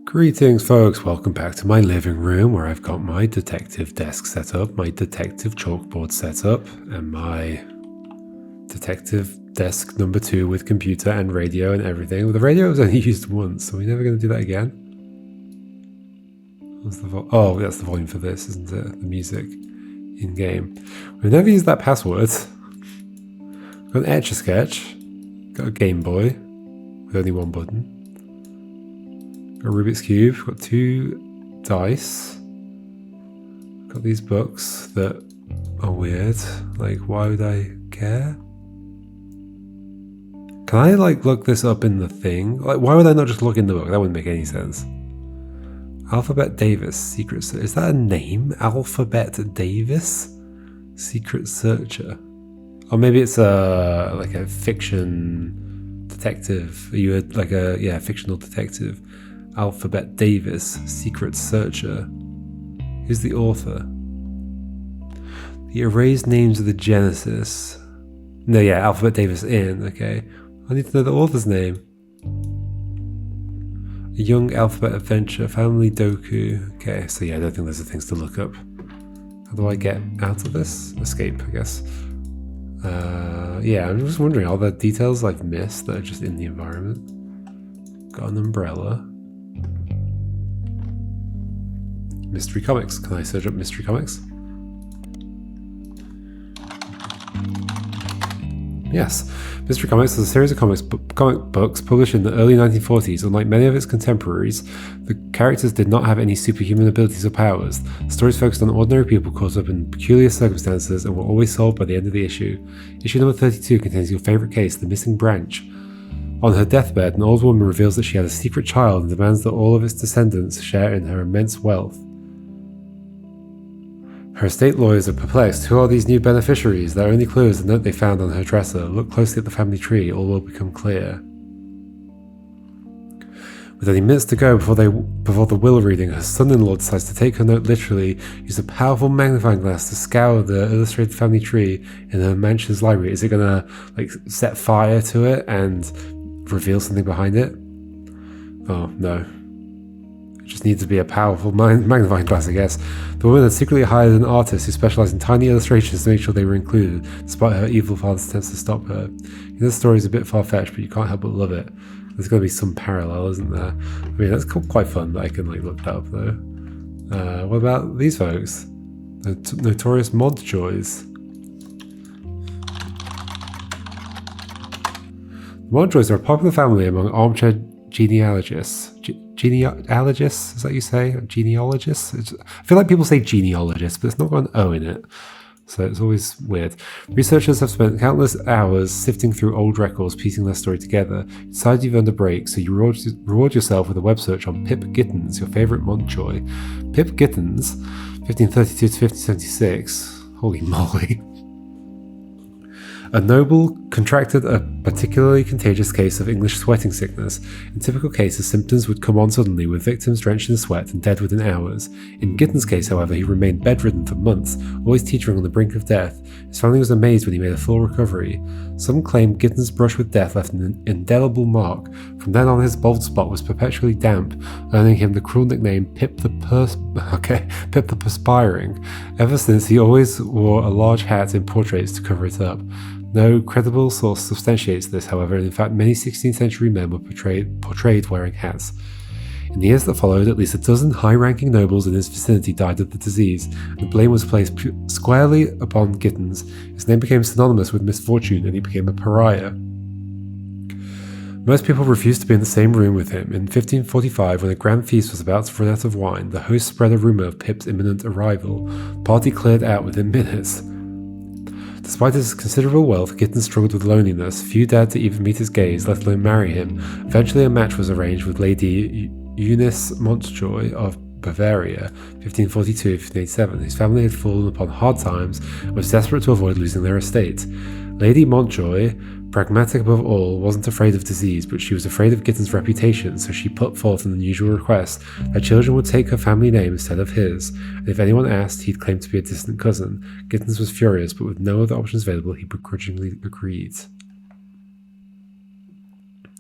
Greetings, folks. Welcome back to my living room where I've got my detective desk set up, my detective chalkboard set up, and my detective desk number 2 with computer and radio and everything. Well, the radio was only used once, so we're never going to do that again. What's the oh, that's the volume for this, isn't it? The music in-game. We've never used that password. Got an Etch-a-Sketch. Got a Game Boy with only one button. Got a Rubik's Cube, got 2 dice, got these books that are weird, like why would I care? Can I like look this up in the thing? Like why would I not just look in the book? That wouldn't make any sense. Alphabet Davis, Secret Searcher. Is that a name? Alphabet Davis? Secret Searcher. Or maybe it's like a fiction detective. Are you like a fictional detective? Alphabet Davis, Secret Searcher. Who's the author? The erased names of the Genesis. No, yeah, Alphabet Davis in, okay. I need to know the author's name. A Young Alphabet Adventure, Family Doku. Okay, so yeah, I don't think those are things to look up. How do I get out of this? Escape, I guess. Yeah, I'm just wondering, are there details I've missed that are just in the environment? Got an umbrella. Mystery Comics. Can I search up Mystery Comics? Yes. Mystery Comics is a series of comic books published in the early 1940s. Unlike many of its contemporaries, the characters did not have any superhuman abilities or powers. The stories focused on ordinary people caught up in peculiar circumstances and were always solved by the end of the issue. Issue number 32 contains your favorite case, The Missing Branch. On her deathbed, an old woman reveals that she had a secret child and demands that all of its descendants share in her immense wealth. Her estate lawyers are perplexed. Who are these new beneficiaries? Their only clue is the note they found on her dresser. Look closely at the family tree, all will become clear. With only minutes to go before the will reading, her son-in-law decides to take her note literally, use a powerful magnifying glass to scour the illustrated family tree in her mansion's library. Is it gonna like set fire to it and reveal something behind it? Oh no. It just needs to be a powerful magnifying glass, I guess. The woman had secretly hired an artist who specialized in tiny illustrations to make sure they were included, despite her evil father's attempts to stop her. This story is a bit far-fetched, but you can't help but love it. There's got to be some parallel, isn't there? I mean, that's quite fun that I can like look that up, though. What about these folks? The notorious Montjoys. The Montjoys are a popular family among armchair genealogists. Genealogists, is that you say? Genealogists? I feel like people say genealogists, but it's not got an O in it. So it's always weird. Researchers have spent countless hours sifting through old records, piecing their story together. You decide you've earned a break, so you reward yourself with a web search on Pip Gittens, your favourite Montjoy. Pip Gittens, 1532 to 1576. Holy moly. A noble contracted a particularly contagious case of English sweating sickness. In typical cases, symptoms would come on suddenly, with victims drenched in sweat and dead within hours. In Gittens' case, however, he remained bedridden for months, always teetering on the brink of death. His family was amazed when he made a full recovery. Some claim Gittens' brush with death left an indelible mark. From then on, his bald spot was perpetually damp, earning him the cruel nickname Pip the Perspiring. Ever since, he always wore a large hat in portraits to cover it up. No credible source substantiates this, however, and in fact many 16th century men were portrayed wearing hats. In the years that followed, at least a dozen high-ranking nobles in his vicinity died of the disease, and the blame was placed squarely upon Gittens. His name became synonymous with misfortune, and he became a pariah. Most people refused to be in the same room with him. In 1545, when a grand feast was about to run out of wine, the host spread a rumour of Pip's imminent arrival. The party cleared out within minutes. Despite his considerable wealth, Gittens struggled with loneliness. Few dared to even meet his gaze, let alone marry him. Eventually a match was arranged with Lady Eunice Montjoy of Bavaria, 1542-1587, whose family had fallen upon hard times and was desperate to avoid losing their estate. Lady Montjoy, pragmatic above all, wasn't afraid of disease, but she was afraid of Gittens' reputation, so she put forth an unusual request. Her children would take her family name instead of his, and if anyone asked, he'd claim to be a distant cousin. Gittens was furious, but with no other options available, he begrudgingly agreed.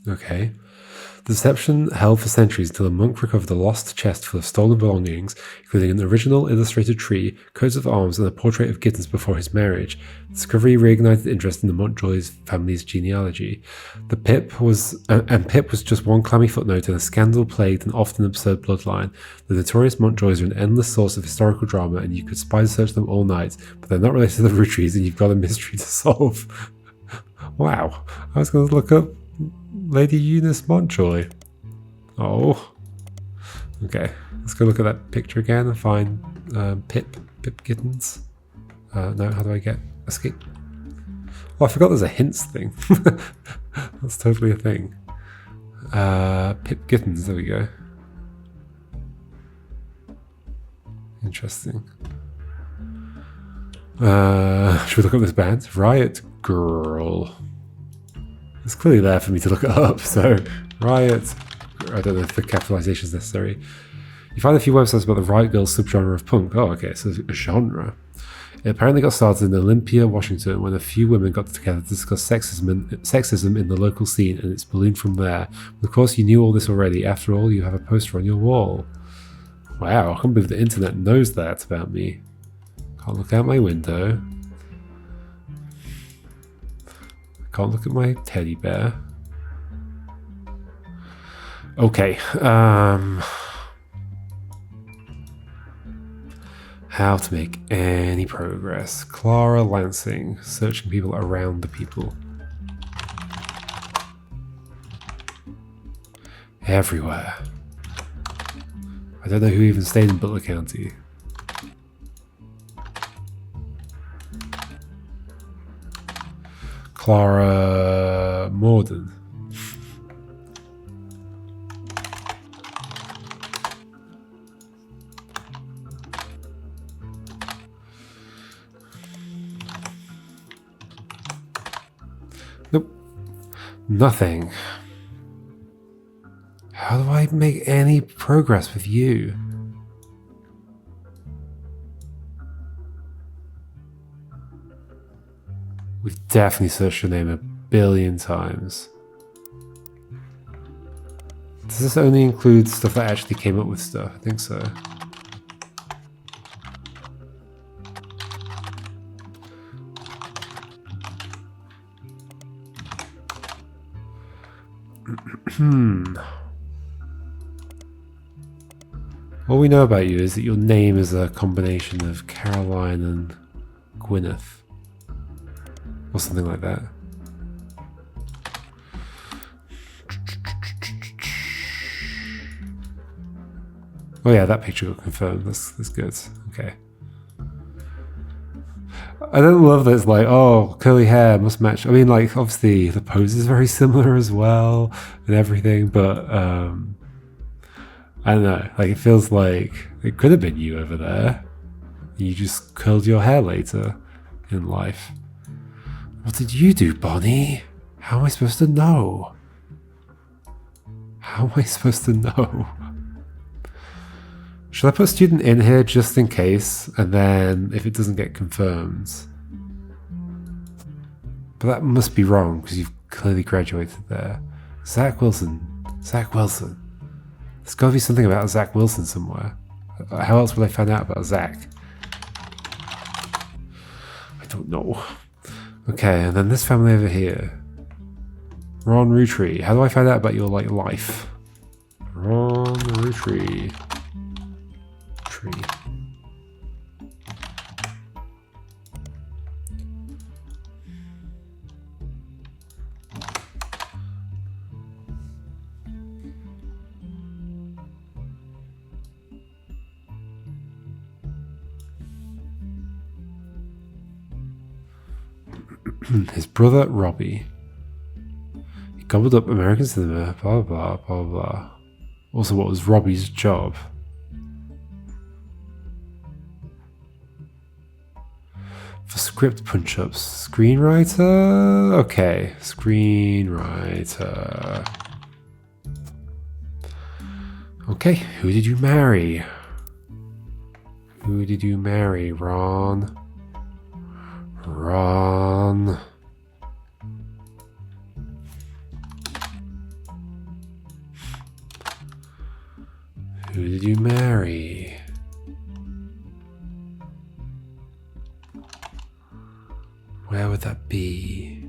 Okay. The deception held for centuries until a monk recovered a lost chest full of stolen belongings, including an original illustrated tree, coats of arms, and a portrait of Gittens before his marriage. The discovery reignited interest in the Montjoy's family's genealogy. Pip was just one clammy footnote in a scandal-plagued and often absurd bloodline. The notorious Montjoys are an endless source of historical drama, and you could spider search them all night, but they're not related to the Roottrees, and you've got a mystery to solve. Wow, I was going to look up Lady Eunice Montjoy. Oh. Okay, let's go look at that picture again and find Pip Gittens. No, how do I get escape? Oh, I forgot there's a hints thing. That's totally a thing. Pip Gittens, there we go. Interesting. Should we look up this band? Riot Girl. It's clearly there for me to look it up, so Riot, I don't know if the capitalization is necessary. You find a few websites about the Riot Girl subgenre of punk. Oh, okay, so it's a genre. It apparently got started in Olympia, Washington, when a few women got together to discuss sexism in the local scene, and it's ballooned from there. But of course, you knew all this already. After all, you have a poster on your wall. Wow, I can't believe the internet knows that about me. Can't look out my window. Can't look at my teddy bear. Okay. How to make any progress. Clara Lansing. Searching people around the people. Everywhere. I don't know who even stayed in Butler County. Clara Morden. Nope. Nothing. How do I make any progress with you? We've definitely searched your name 1 billion times. Does this only include stuff that actually came up with stuff? I think so. All we know about you is that your name is a combination of Caroline and Gwyneth. Or something like that. Oh yeah, that picture got confirmed. That's good. Okay. I don't love that it's like, oh, curly hair must match. I mean, like, obviously the pose is very similar as well and everything, but I don't know. Like, it feels like it could have been you over there. You just curled your hair later in life. What did you do, Bonnie? How am I supposed to know? How am I supposed to know? Should I put student in here just in case, and then if it doesn't get confirmed? But that must be wrong, because you've clearly graduated there. Zach Wilson. Zach Wilson. There's got to be something about Zach Wilson somewhere. How else would I find out about Zach? I don't know. Okay, and then this family over here. Ron Roottree. How do I find out about your life? Ron Roottree. Tree. His brother Robbie. He gobbled up American cinema, blah blah blah blah. Also, what was Robbie's job? For script punch-ups. Screenwriter? Okay, screenwriter. Okay, who did you marry? Who did you marry, Ron? Ron. Who did you marry? Where would that be?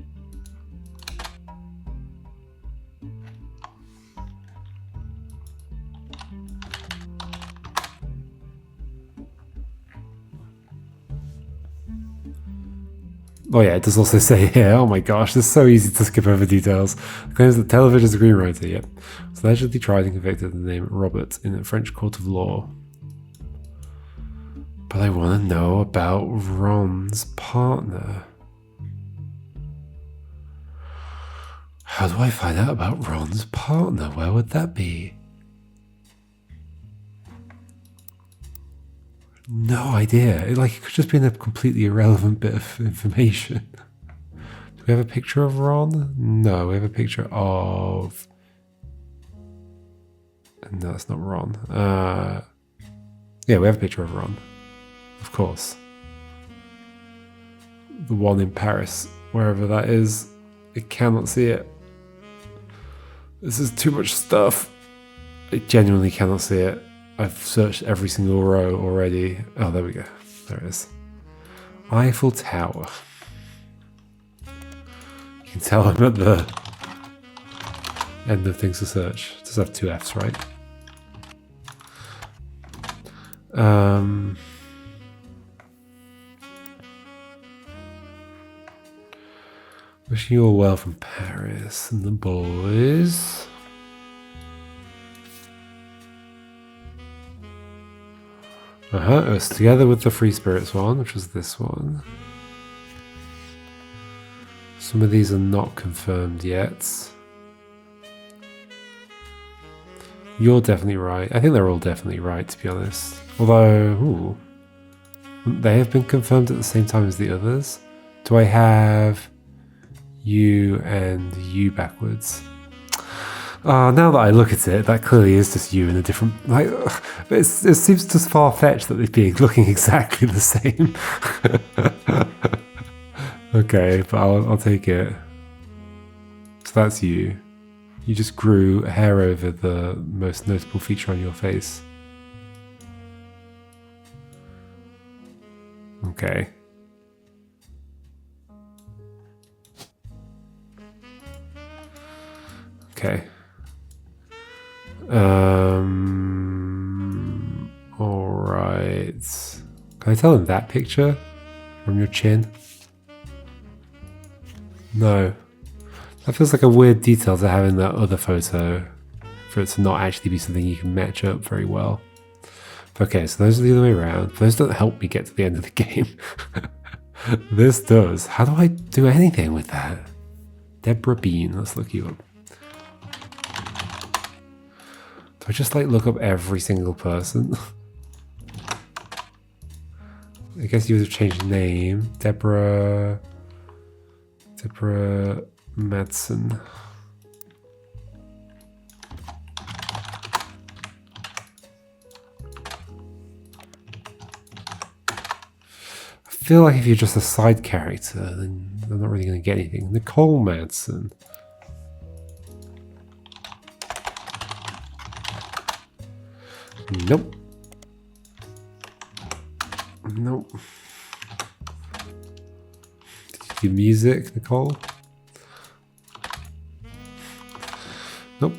Oh yeah, it does also say here, oh my gosh, this is so easy to skip over details. Claims that television screenwriter, yep, was allegedly tried and convicted of the name Robert in a French court of law. But I want to know about Ron's partner. How do I find out about Ron's partner? Where would that be? No idea. It could just be in a completely irrelevant bit of information. Do we have a picture of Ron? No, we have a picture of... No, that's not Ron. Yeah, we have a picture of Ron. Of course. The one in Paris, wherever that is. I cannot see it. This is too much stuff. I genuinely cannot see it. I've searched every single row already. Oh, there we go. There it is. Eiffel Tower. You can tell I'm at the end of things to search. It does have 2 F's, right? Wishing you all well from Paris and the boys. It was together with the Free Spirits one, which was this one. Some of these are not confirmed yet. You're definitely right. I think they're all definitely right, to be honest. Although, wouldn't they have been confirmed at the same time as the others? Do I have you and you backwards? Now that I look at it, that clearly is just you in a different... it seems just far-fetched that they'd be looking exactly the same. Okay, but I'll take it. So that's you. You just grew a hair over the most notable feature on your face. Okay. Okay. Alright. Can I tell him that picture from your chin? No. That feels like a weird detail to have in that other photo for it to not actually be something you can match up very well. Okay, so those are the other way around. Those don't help me get to the end of the game. This does. How do I do anything with that? Deborah Bean, let's look you up. Do I just look up every single person? I guess you would have changed the name. Deborah Madsen. I feel like if you're just a side character, then they're not really going to get anything. Nicole Madsen. Nope. Nope. Did you do music, Nicole? Nope.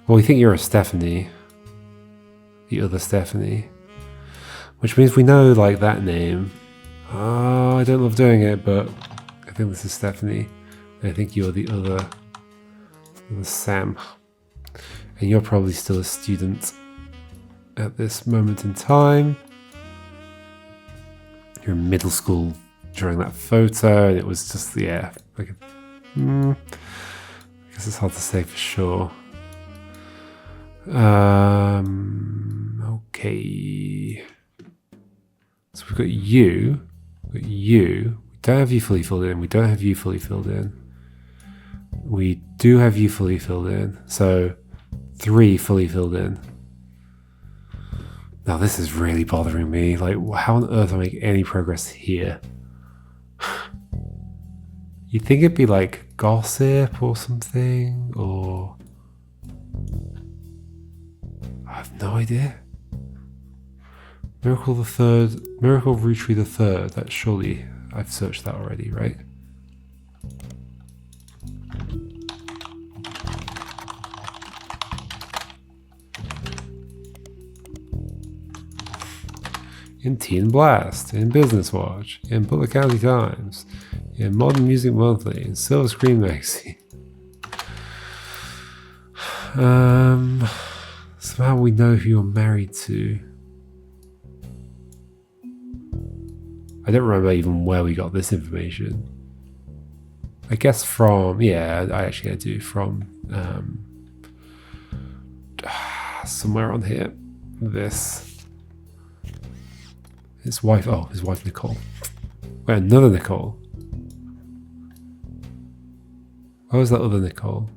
Well, we think you're a Stephanie. The other Stephanie. Which means we know, that name. Oh, I don't love doing it, but I think this is Stephanie. I think you're the other Sam. And you're probably still a student at this moment in time. You're in middle school during that photo, and it was just, yeah, I guess it's hard to say for sure. Okay. So we've got you. We don't have you fully filled in. We don't have you fully filled in. We do have you fully filled in. So 3 fully filled in. Now this is really bothering me. How on earth do I make any progress here? You'd think it'd be gossip or something, or... have no idea. Miracle the Third, Miracle Roottree the Third. That surely I've searched that already, right? In Teen Blast, in Business Watch, in Butler County Times, in Modern Music Monthly, in Silver Screen Magazine. Somehow we know who you're married to. I don't remember even where we got this information. I guess from, yeah, I do, from somewhere on here. This. His wife Nicole. Wait, another Nicole. Where was that other Nicole?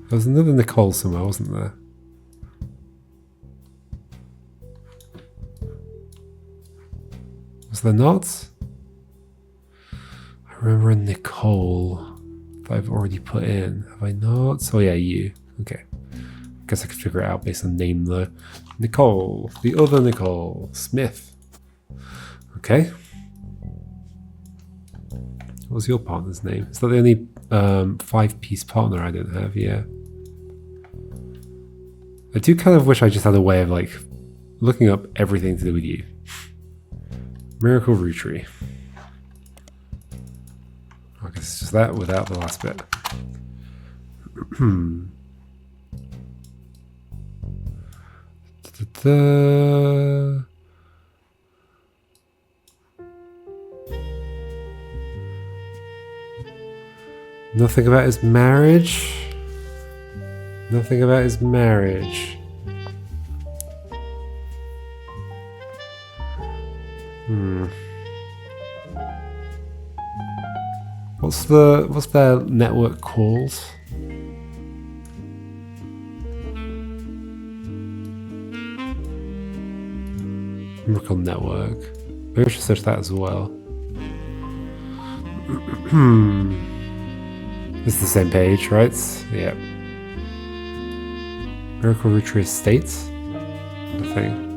There was another Nicole somewhere, wasn't there? Was there not? I remember a Nicole that I've already put in. Have I not? Oh yeah, you. Okay. Guess I could figure it out based on name though. Nicole. The other Nicole. Smith. Okay. What was your partner's name? Is that the only 5-piece partner I don't have? Yeah. I do kind of wish I just had a way of like looking up everything to do with you. Miracle Roottree. I guess it's just that without the last bit. Nothing about his marriage. Nothing about his marriage. What's their network called? Miracle Network. Maybe I should search that as well. This is the same page, right? Yep. Miracle Roottree Estates? Nothing.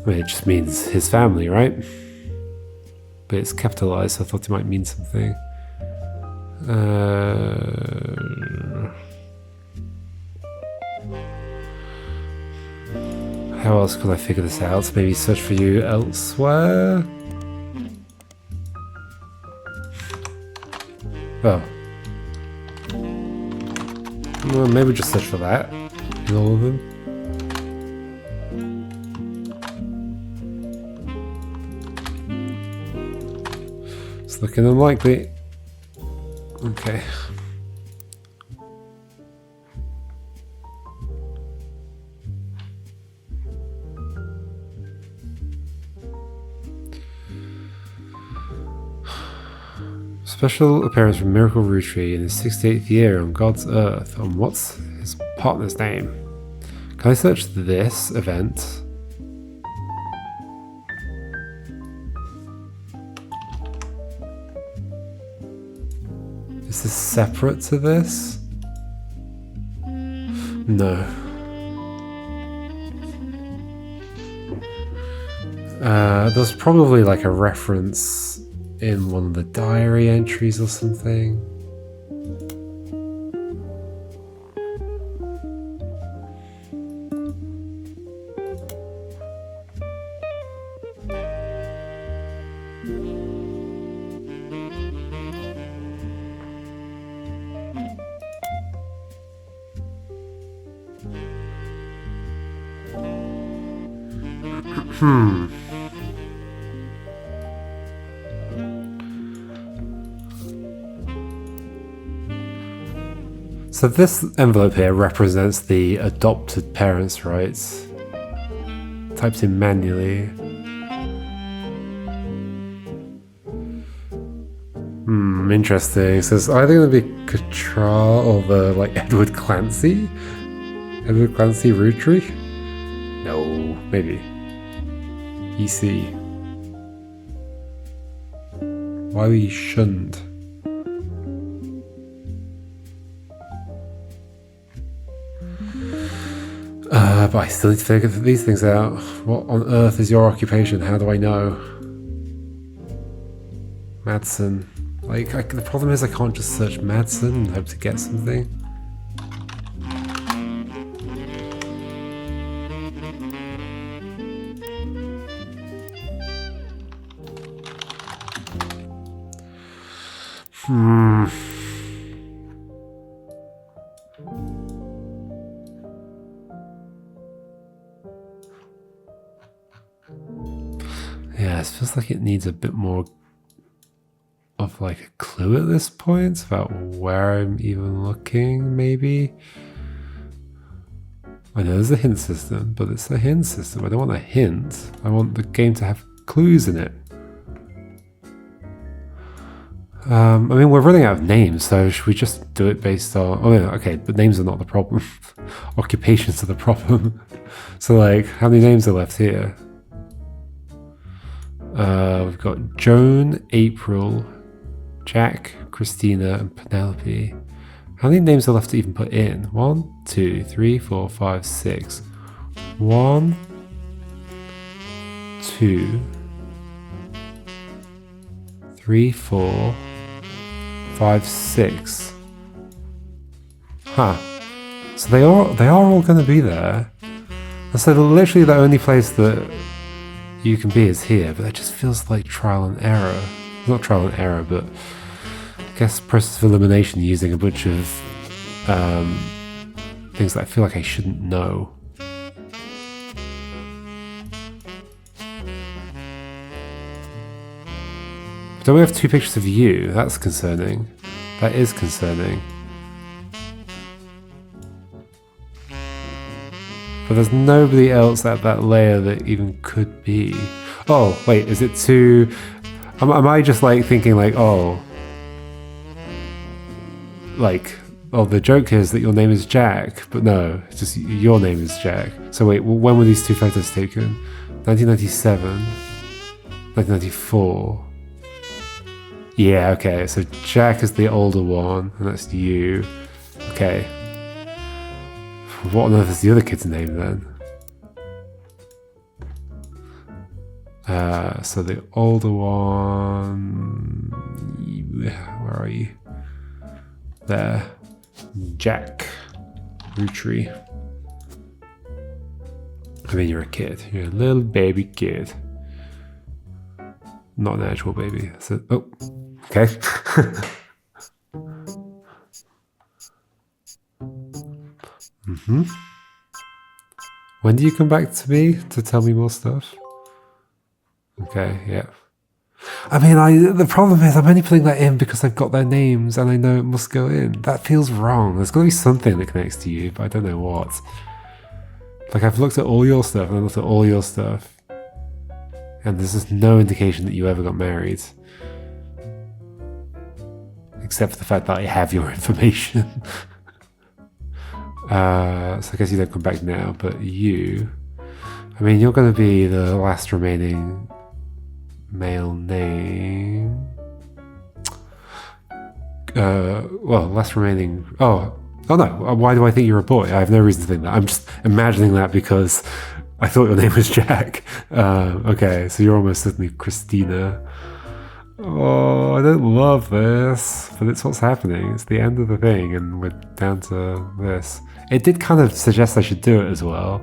I mean, it just means his family, right? But it's capitalized, so I thought it might mean something. How else could I figure this out? Maybe search for you elsewhere? Oh. Well, maybe just search for that in all of them. It's looking unlikely. Okay. Special appearance from Miracle Roottree in his 68th year on God's Earth. On what's his partner's name? Can I search this event? Is this separate to this? No. There's probably like a reference in one of the diary entries or something. So this envelope here represents the adopted parents' rights. Typed in manually. Interesting. So it's either going to be Catra or the like Edward Clancy? Edward Clancy Roottree? No, maybe. EC. Why we shunned? But I still need to figure these things out. What on earth is your occupation? How do I know? Madsen. Like, the problem is I can't just search Madsen and hope to get something. Yeah, it feels like it needs a bit more of like a clue at this point about where I'm even looking, maybe. I know there's a hint system, but it's a hint system. I don't want a hint. I want the game to have clues in it. I mean, we're running out of names, so should we just do it based on... Oh, yeah, okay, but names are not the problem. Occupations are the problem. So, like, how many names are left here? We've got Joan, April, Jack, Christina, and Penelope. How many names are left to even put in? 1, 2, 3, 4, 5, 6. 1, 2, 3, 4, 5, 6. Huh. So they are all going to be there. And so literally the only place that you can be is here, but that just feels like trial and error. Not trial and error, but I guess process of elimination using a bunch of things that I feel like I shouldn't know. Don't we have 2 pictures of you? That's concerning. That is concerning. But there's nobody else at that layer that even could be. Oh, wait, is it too... Am I just like thinking like, oh... Like, oh, the joke is that your name is Jack, but no, it's just your name is Jack. So wait, when were these 2 photos taken? 1997, 1994. Yeah, okay, so Jack is the older one, and that's you. Okay. What on earth is the other kid's name then? So the older one... Where are you? There. Jack. Roottree. I mean, you're a kid. You're a little baby kid. Not an actual baby. So, oh, okay. When do you come back to me to tell me more stuff? Okay, yeah. I mean, the problem is I'm only putting that in because I've got their names and I know it must go in. That feels wrong. There's got to be something that connects to you, but I don't know what. Like, I've looked at all your stuff and I looked at all your stuff, and there's just no indication that you ever got married. Except for the fact that I have your information. So I guess you don't come back now, but you... I mean, you're going to be the last remaining male name. Well, last remaining... Oh no, why do I think you're a boy? I have no reason to think that. I'm just imagining that because I thought your name was Jack. Okay, so you're almost certainly Christina. Oh, I don't love this, but it's what's happening. It's the end of the thing, and we're down to this. It did kind of suggest I should do it as well,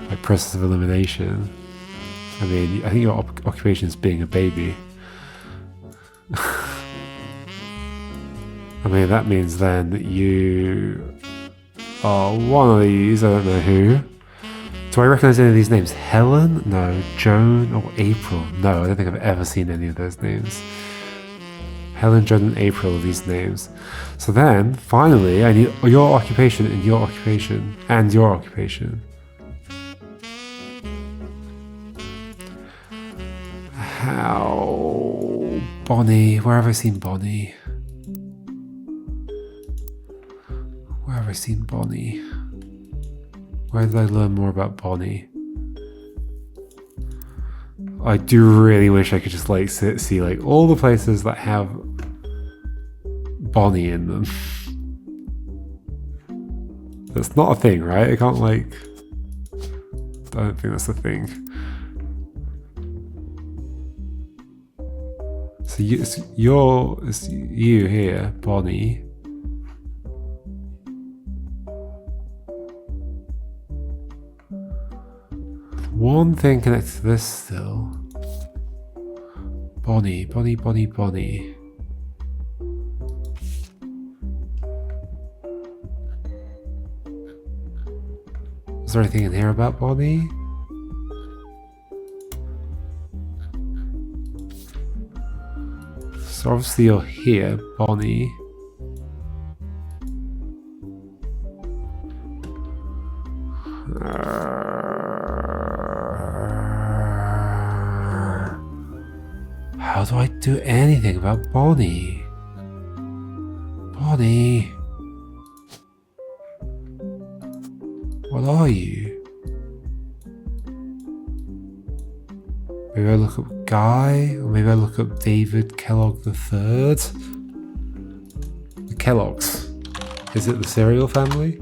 like process of elimination. I mean, I think your occupation is being a baby. I mean, that means then that you are one of these, I don't know who. Do I recognize any of these names? Helen? No. Joan or April? No, I don't think I've ever seen any of those names. Helen, Joan, and April are these names. So then, finally, I need your occupation and your occupation and your occupation. How... Bonnie. Where have I seen Bonnie? Where have I seen Bonnie? Where did I learn more about Bonnie? I do really wish I could just like see like all the places that have Bonnie in them. That's not a thing, right? I can't like... don't think that's the thing. So it's you here, Bonnie. One thing connected to this still. Bonnie. Is there anything in here about Bonnie? So obviously you're here, Bonnie. How do I do anything about Bonnie? Bonnie? What are you? Maybe I look up Guy, or maybe I look up David Kellogg III? The Kellogg's. Is it the cereal family?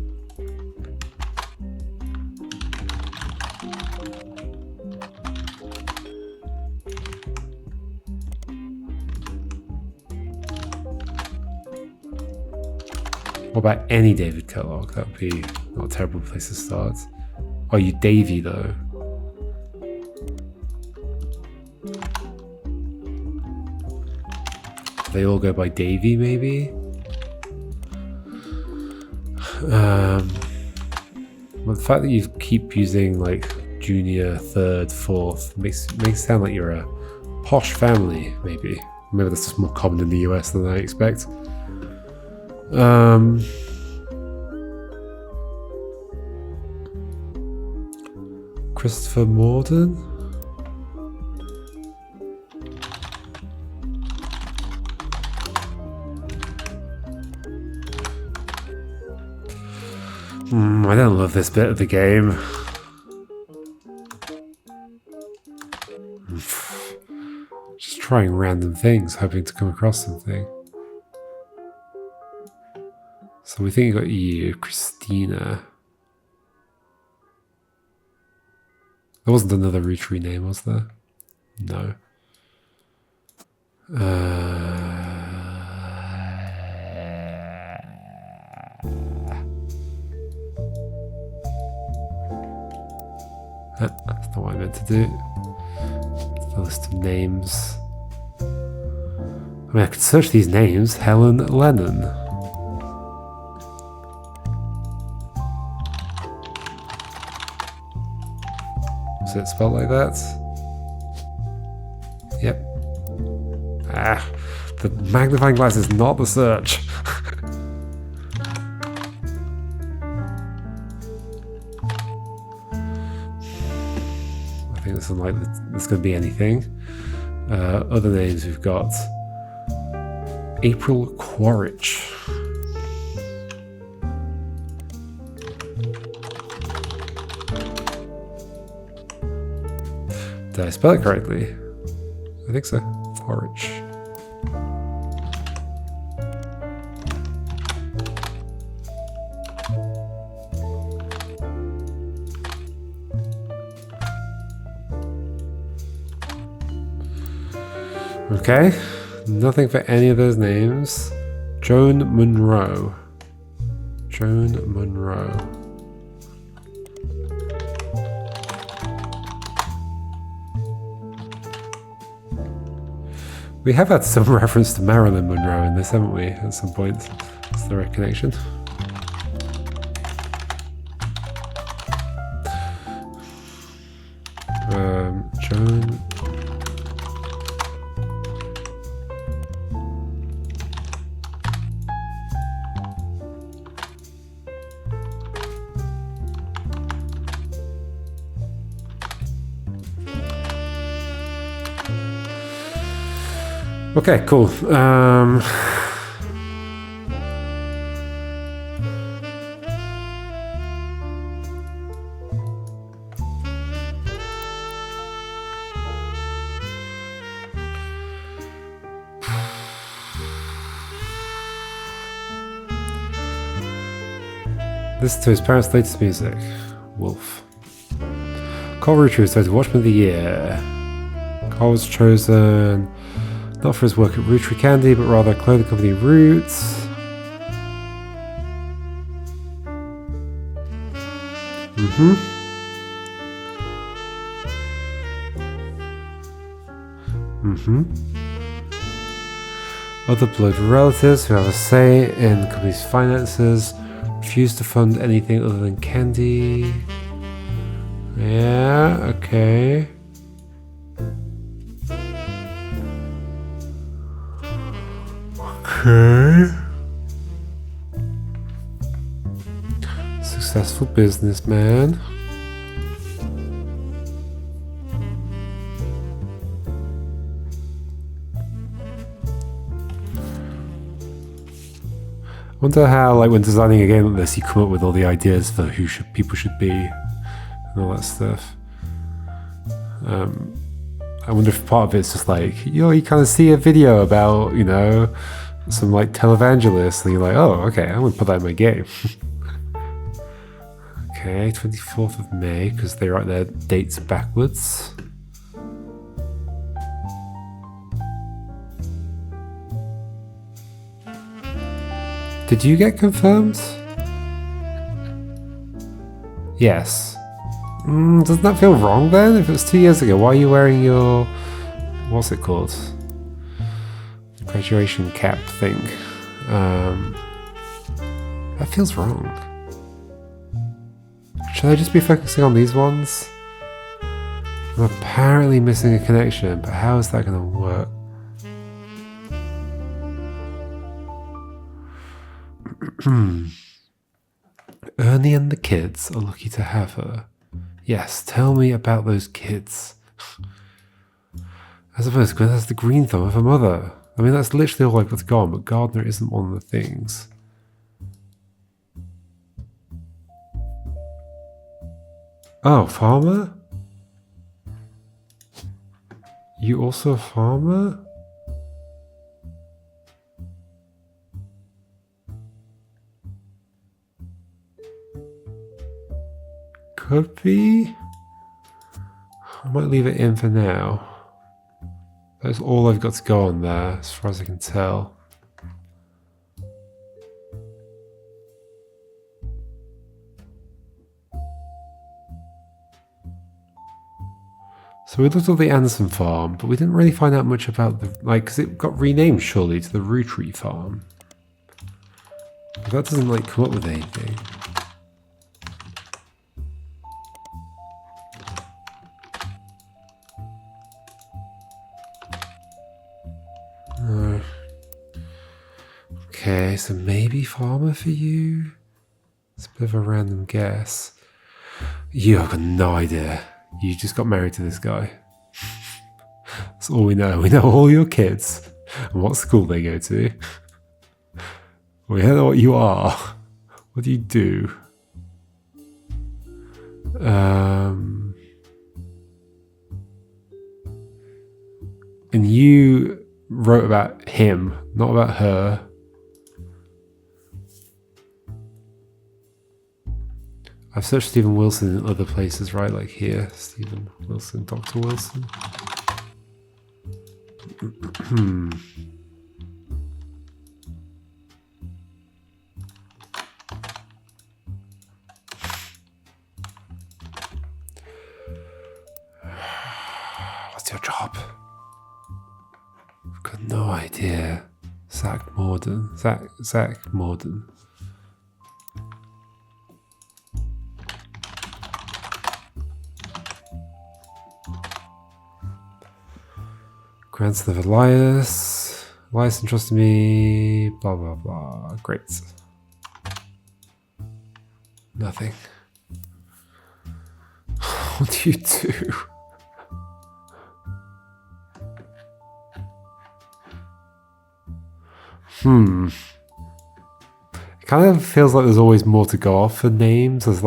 What about any David Kellogg? That would be not a terrible place to start. Are you Davy though? They all go by Davy, maybe? Well, the fact that you keep using like junior, third, fourth makes it sound like you're a posh family, maybe. Maybe that's just more common in the US than I expect. Christopher Morden? I don't love this bit of the game. Just trying random things, hoping to come across something. So we think you got you, Christina. There wasn't another Roottree name, was there? No. That's not what I meant to do. It's the list of names. I mean, I could search these names. Helen Lennon. Was it spelled like that? Yep. The magnifying glass is not the search. I think this is like this could be anything. Other names we've got April Quaritch. Did I spell it correctly? I think so. Quaritch. Okay, nothing for any of those names. Joan Monroe. Joan Monroe. We have had some reference to Marilyn Monroe in this, haven't we, at some point? Is there a connection? Joan... Okay, cool. Listen to his parents' latest music. Wolf. Carl Roottree was voted Watchman of the Year. Carl was chosen not for his work at Roottree Candy, but rather clothing company Roots. Other blood relatives who have a say in the company's finances refuse to fund anything other than candy. Yeah, okay. Okay. Successful businessman. I wonder how, like, when designing a game like this, you come up with all the ideas for who people should be and all that stuff. I wonder if part of it's just like, you kind of see a video about, some like televangelist, and you're like, oh, okay, I'm gonna put that in my game. Okay, 24th of May, because they write their dates backwards. Did you get confirmed? Yes. Doesn't that feel wrong then? If it was 2 years ago, why are you wearing your... what's it called? Graduation cap thing. That feels wrong. Should I just be focusing on these ones? I'm apparently missing a connection, but how is that going to work? Ernie and the kids are lucky to have her. Yes, tell me about those kids. I suppose Gwen has the green thumb of her mother. I mean, that's literally all I've got to go on, but Gardner isn't one of the things. Oh, farmer? You also a farmer? Could be. I might leave it in for now. That's all I've got to go on there, as far as I can tell. So we looked at the Anderson farm, but we didn't really find out much about the, because it got renamed surely to the Roottree farm. But that doesn't come up with anything. Okay, so maybe farmer for you? It's a bit of a random guess. You have got no idea. You just got married to this guy. That's all we know. We know all your kids and what school they go to. We don't know what you are. What do you do? And you wrote about him, not about her. I've searched Stephen Wilson in other places, right? Like here, Stephen Wilson, Dr. Wilson. What's your job? I've got no idea. Zach Morden. Zach Morden. Grandson of Elias. Elias entrusted me. Blah, blah, blah. Great. Nothing. What do you do? It kind of feels like there's always more to go off for names. There's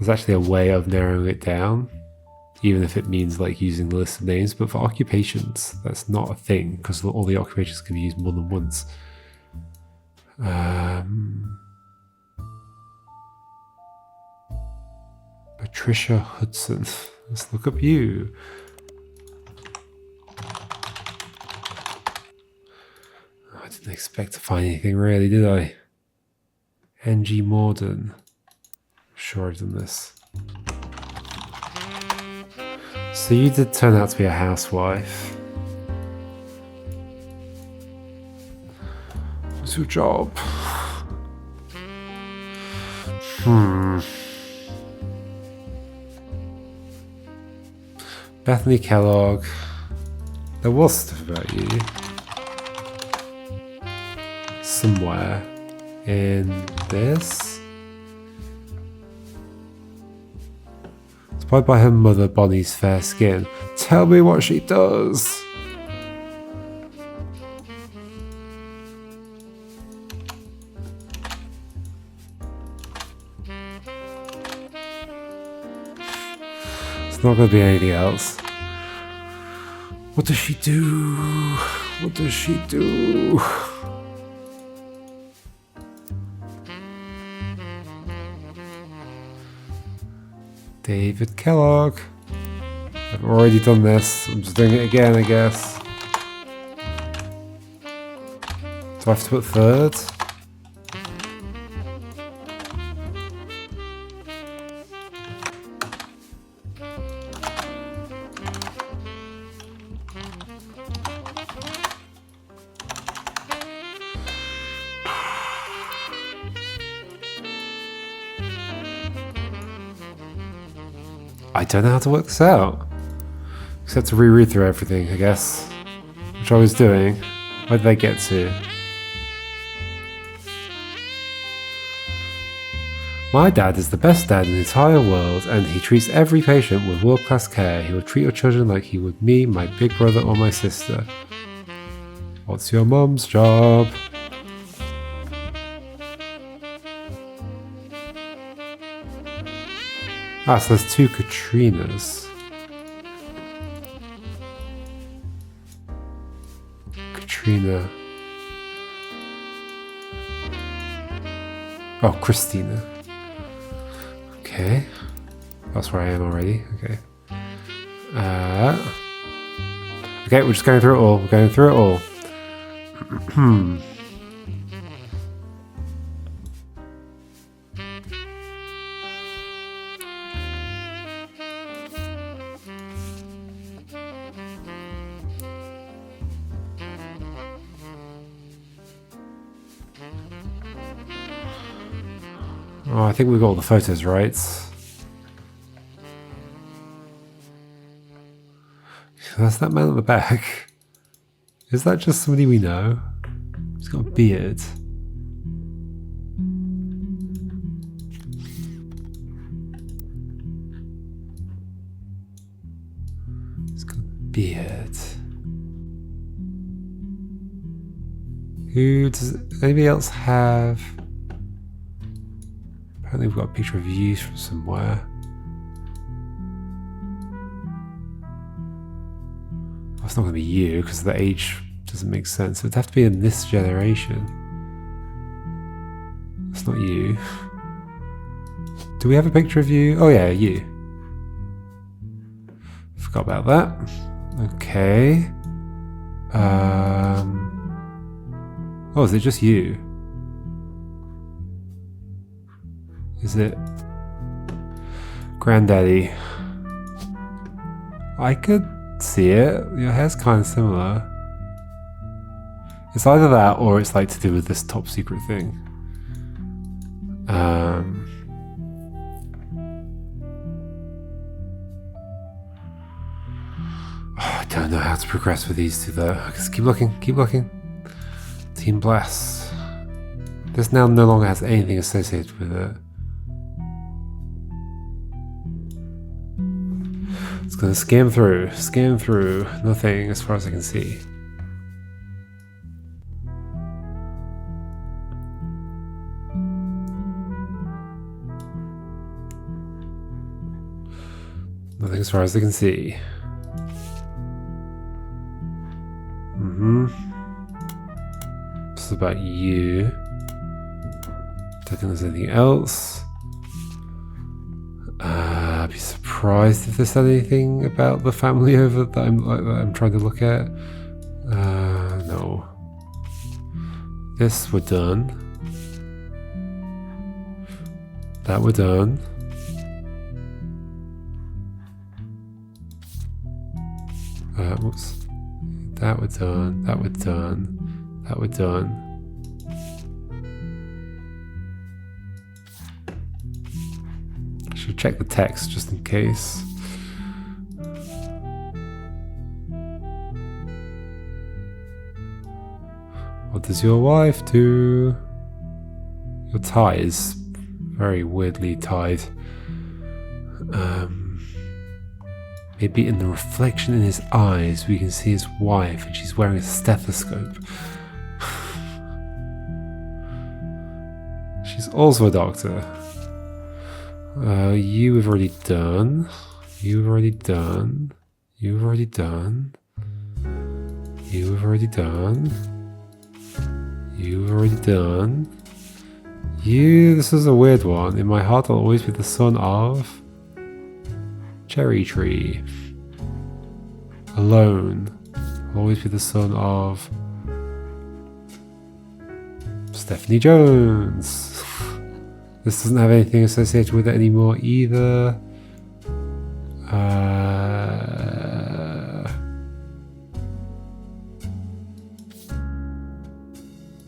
actually a way of narrowing it down. Even if it means using the list of names, but for occupations, that's not a thing because all the occupations can be used more than once. Patricia Hudson. Let's look up you. I didn't expect to find anything really, did I? Angie Morden. Sure I've done this. So you did turn out to be a housewife. What's your job? Bethany Kellogg. There was stuff about you. Somewhere. In this. Inspired by her mother Bonnie's fair skin. Tell me what she does. It's not going to be anything else. What does she do? What does she do? David Kellogg. I've already done this. I'm just doing it again, I guess. Do I have to put third? I don't know how to work this out. Except to reread through everything, I guess. Which I was doing. Where did they get to? My dad is the best dad in the entire world, and he treats every patient with world-class care. He will treat your children like he would me, my big brother, or my sister. What's your mum's job? Ah, so there's two Katrinas. Katrina. Oh, Christina. Okay. That's where I am already. Okay. Okay, we're just going through it all. We're going through it all. Oh, I think we've got all the photos right. That's that man at the back. Is that just somebody we know? He's got a beard. He's got a beard. Who does anybody else have? Apparently we've got a picture of you from somewhere. Oh, it's not going to be you because the age doesn't make sense. It would have to be in this generation. It's not you. Do we have a picture of you? Oh yeah, you. Forgot about that. Okay. Oh, is it just you? Is it Granddaddy? I could see it. Your hair's kind of similar. It's either that or it's like to do with this top secret thing. I don't know how to progress with these two though. Just keep looking, keep looking. Team Bless. This now no longer has anything associated with it. It's gonna scan through, nothing as far as I can see. Nothing as far as I can see. This is about you. Don't think there's anything else. Piece surprised if there's anything about the family over that I'm trying to look at. No. This we're done. That we're done. Whoops. That we're done. That we're done. That we're done. I should check the text just in case. What does your wife do? Your tie is very weirdly tied. Maybe in the reflection in his eyes we can see his wife and she's wearing a stethoscope. She's also a doctor. You have already done. You've already done. You've already done. You've already done. You've already done. This is a weird one. In my heart I'll always be the son of Cherry Tree. Alone. I'll always be the son of Stephanie Jones. This doesn't have anything associated with it anymore either.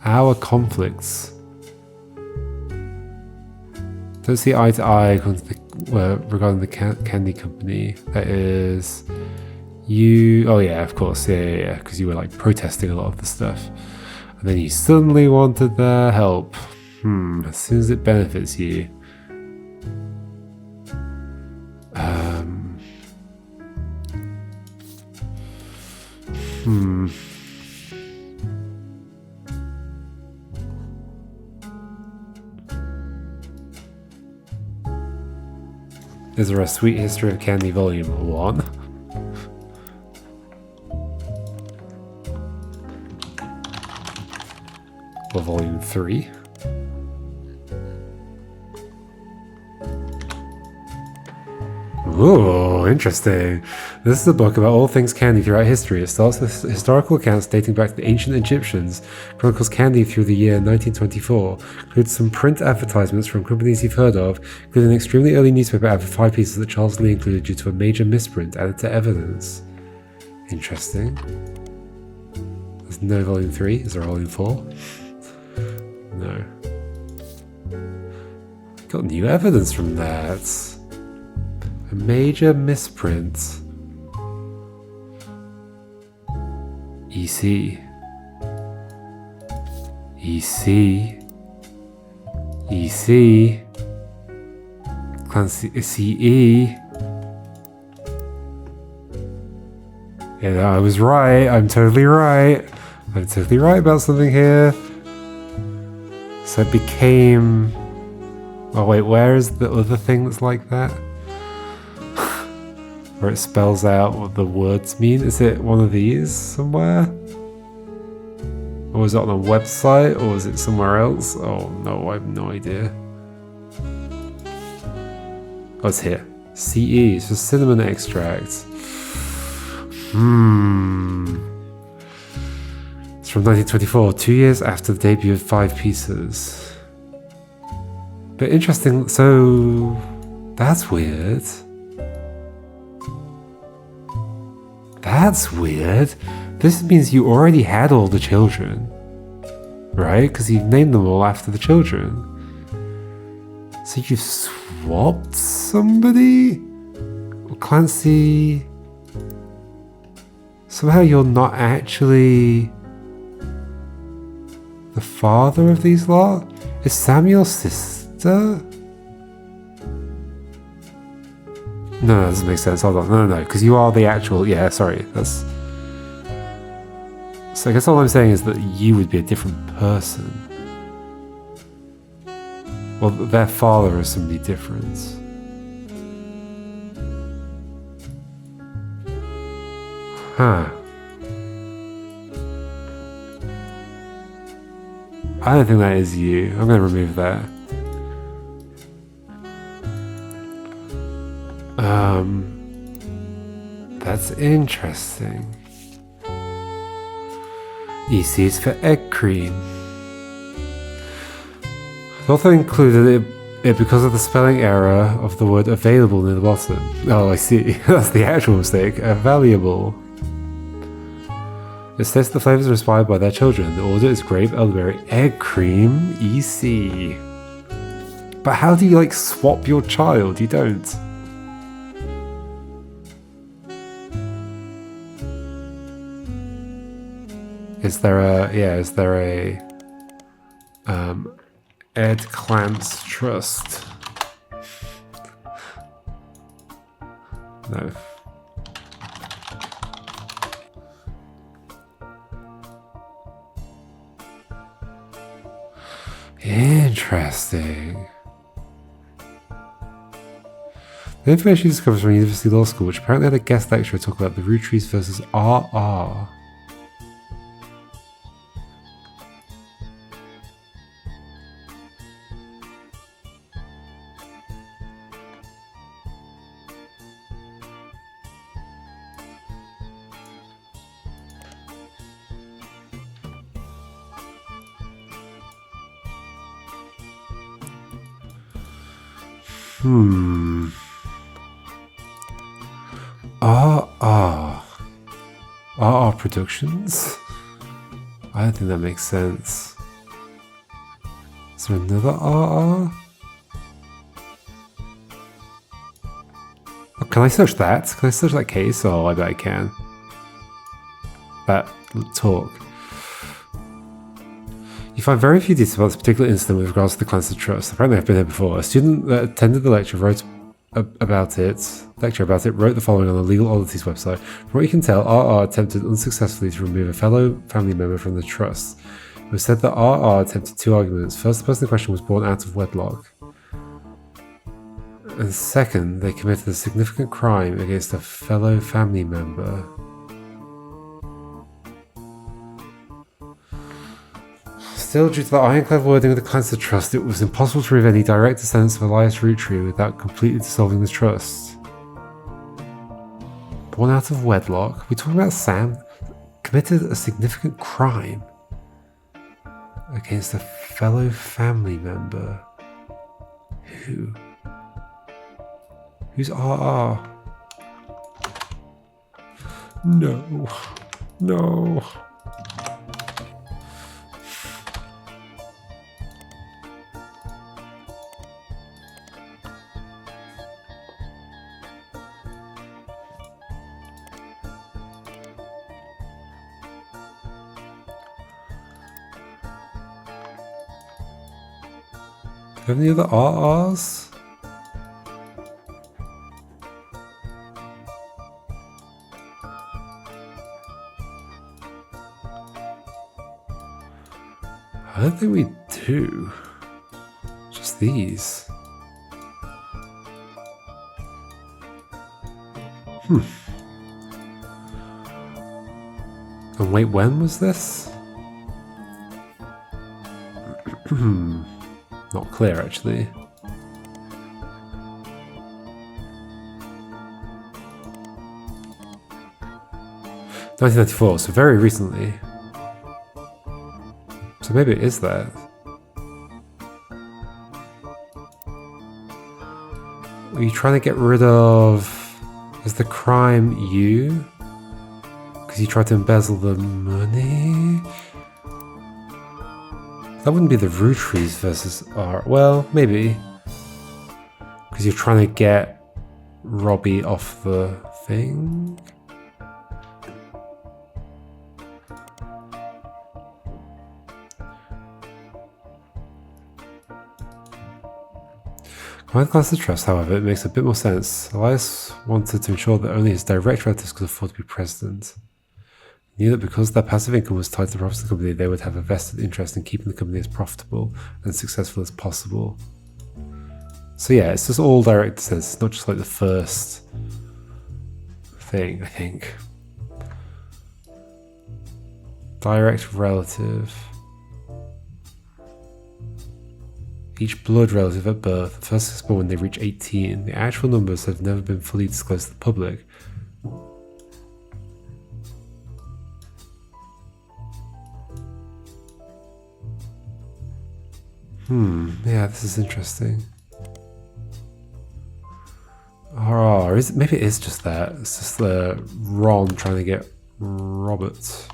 Our conflicts. Don't see eye to eye regarding the candy company. That is you. Oh yeah, of course, yeah. Because you were like protesting a lot of the stuff, and then you suddenly wanted their help. As soon as it benefits you. Is there a Sweet History of Candy Volume 1? Or Volume 3? Ooh, interesting. This is a book about all things candy throughout history. It starts with historical accounts dating back to the ancient Egyptians, chronicles candy through the year 1924, includes some print advertisements from companies you've heard of, including an extremely early newspaper ad for 5 pieces that Charles Lee included due to a major misprint added to evidence. Interesting. There's no Volume 3. Is there a Volume 4? No. Got new evidence from that. A major misprint. EC. EC. EC. Clancy CE. Yeah, I was right. I'm totally right. I'm totally right about something here. So it became... Oh wait, where is the other thing that's like that? Where it spells out what the words mean. Is it one of these somewhere? Or is it on a website? Or is it somewhere else? Oh no, I have no idea. Oh, it's here. CE, it's for cinnamon extract. It's from 1924, 2 years after the debut of 5 pieces. But interesting, so that's weird. That's weird. This means you already had all the children, right? Because you've named them all after the children. So you've swapped somebody? Clancy... Somehow you're not actually the father of these lot? Is Sam your sister? No, that doesn't make sense. Hold on. No, because you are the actual... Yeah, sorry. That's... So I guess all I'm saying is that you would be a different person. Well, their father is somebody different. Huh. I don't think that is you. I'm going to remove that. That's interesting. EC is for egg cream. The author included it because of the spelling error of the word available near the bottom. Oh, I see. That's the actual mistake. Valuable. It says the flavors are inspired by their children. The order is grape, elderberry, egg cream, EC. But how do you like swap your child? You don't. Is there a Ed Clamps Trust? No. Interesting. The information he discovers from University Law School, which apparently had a guest lecturer talk about the Roottrees versus RR. RR Productions? I don't think that makes sense. Is there another RR? Oh, can I search that? Can I search that case? Oh, I bet I can. That talk. You find very few details about this particular incident with regards to the Clancy Trust. Apparently I've been here before. A student that attended the lecture wrote about it, wrote the following on the Legal Oddities website. From what you can tell, RR attempted unsuccessfully to remove a fellow family member from the trust. It was said that RR attempted two arguments. First, the person in question was born out of wedlock. And second, they committed a significant crime against a fellow family member. Still, due to the ironclad wording of the Clancy Trust, it was impossible to remove any direct descendants of Elias Rootree without completely dissolving the trust. Born out of wedlock? We're talking about Sam committed a significant crime against a fellow family member. Who? Who's RR? No. No. Do you have any other RRs? I don't think we do. Just these. And wait, when was this? Not clear, actually. (1994), so very recently. So maybe it is that. Are you trying to get rid of... Is the crime you? Because you tried to embezzle the money? That wouldn't be the Rootrees versus R. Well, maybe. Because you're trying to get Robbie off the thing? Combined class of trust, however, it makes a bit more sense. Elias wanted to ensure that only his direct relatives could afford to be president. He knew that because their passive income was tied to the profits of the company, they would have a vested interest in keeping the company as profitable and successful as possible. So yeah, it's just all direct descent. It's not just like the first thing, I think. Direct relative. each blood relative at birth. The first is born when they reach 18. The actual numbers have never been fully disclosed to the public. Yeah, this is interesting. Or is it, maybe it is just that. It's just Ron trying to get Robert.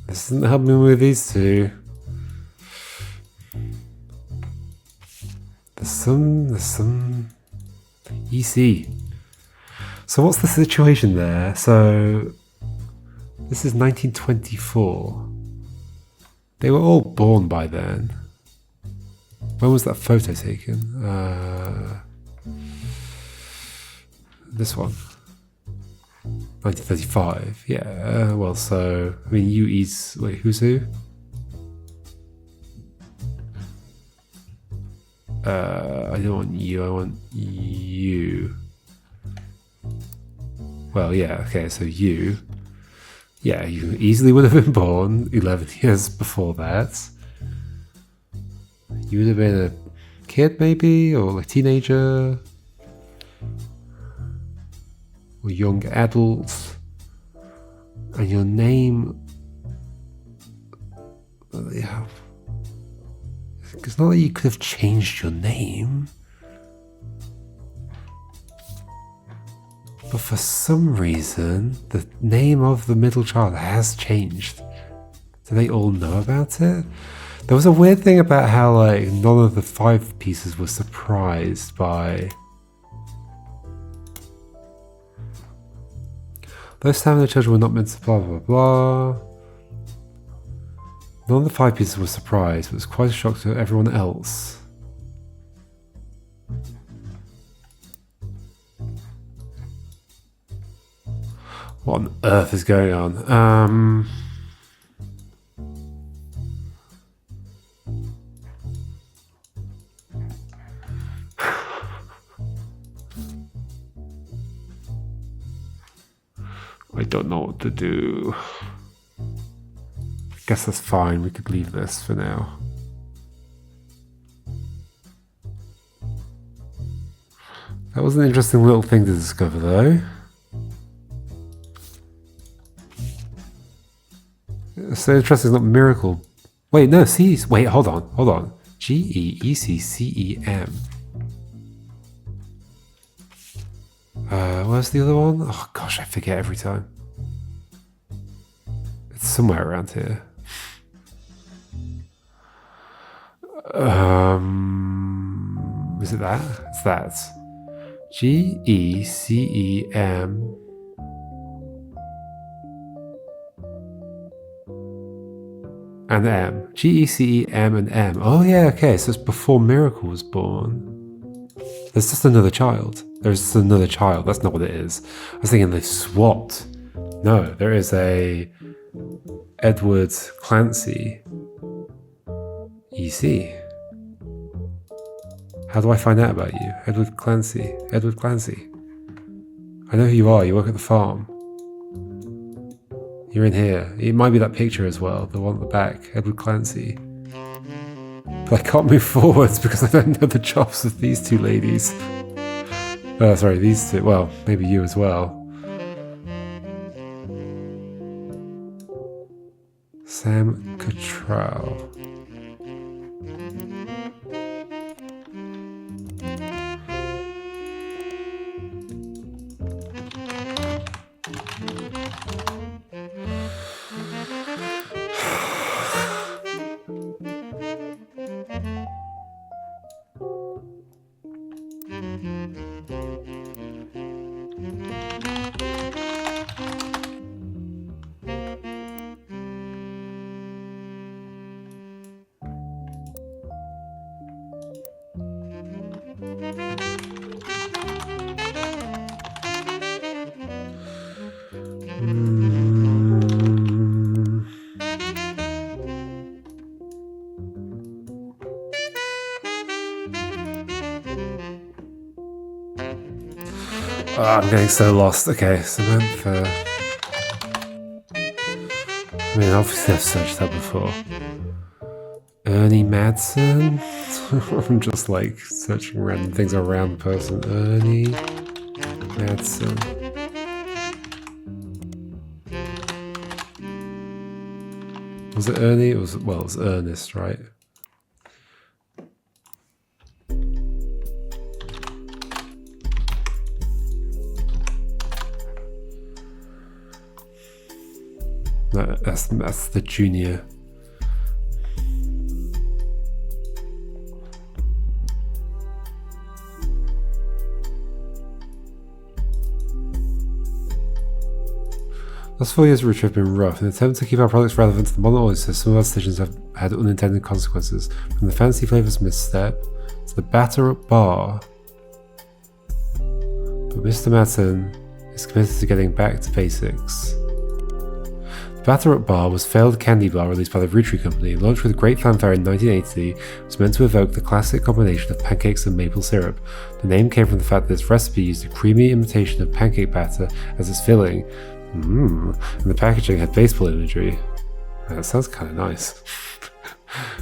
This isn't helping me with these two. There's some EC. So what's the situation there? So this is 1924. They were all born by then. When was that photo taken? This one. 1935. Yeah. Well, so I mean, UE's. Wait, who's who? I don't want you. I want you. Well, yeah. Okay. So you. Yeah, you easily would have been born 11 years before that. You would have been a kid, maybe, or a teenager, or young adult, and your name. Yeah, it's not that you could have changed your name, but for some reason, the name of the middle child has changed. Do they all know about it? There was a weird thing about how, like, none of the 5 pieces were surprised by those time the children were not meant to blah blah blah. None of the 5 pieces were surprised, but it was quite a shock to everyone else. What on earth is going on? I don't know what to do. I guess that's fine. We could leave this for now. That was an interesting little thing to discover, though. It's so interesting, it's not miracle. Wait, no, C. Wait, hold on. Geeccem. Where's the other one? Oh gosh, I forget every time. It's somewhere around here. Is it that? It's that. Geecem. And M. Geecem and M. Oh yeah, okay, so it's before Miracle was born. There's just another child. There's just another child. That's not what it is. I was thinking they swapped. No, there is a Edward Clancy EC. How do I find out about you? Edward Clancy. Edward Clancy. I know who you are. You work at the farm. You're in here. It might be that picture as well. The one at the back. Edward Clancy. But I can't move forwards because I don't know the jobs of these 2 ladies. Sorry, these 2. Well, maybe you as well. Sam Cottrell. Oh, I'm getting so lost. Okay, so Samantha. I mean, obviously I've searched that before. Ernie Madsen? I'm just like searching random things around the person. Ernie Madsen. Was it Ernie? It was Ernest, right? No, that's the junior. Last 4 years of Roottree have been rough. In an attempt to keep our products relevant to the modern audiences, some of our decisions have had unintended consequences. From the fancy flavors misstep to the batter up bar. But Mr. Madsen is committed to getting back to basics. The Batter Up Bar was a failed candy bar released by the Roottree Company. Launched with great fanfare in 1980, it was meant to evoke the classic combination of pancakes and maple syrup. The name came from the fact that its recipe used a creamy imitation of pancake batter as its filling. And the packaging had baseball imagery. That sounds kind of nice.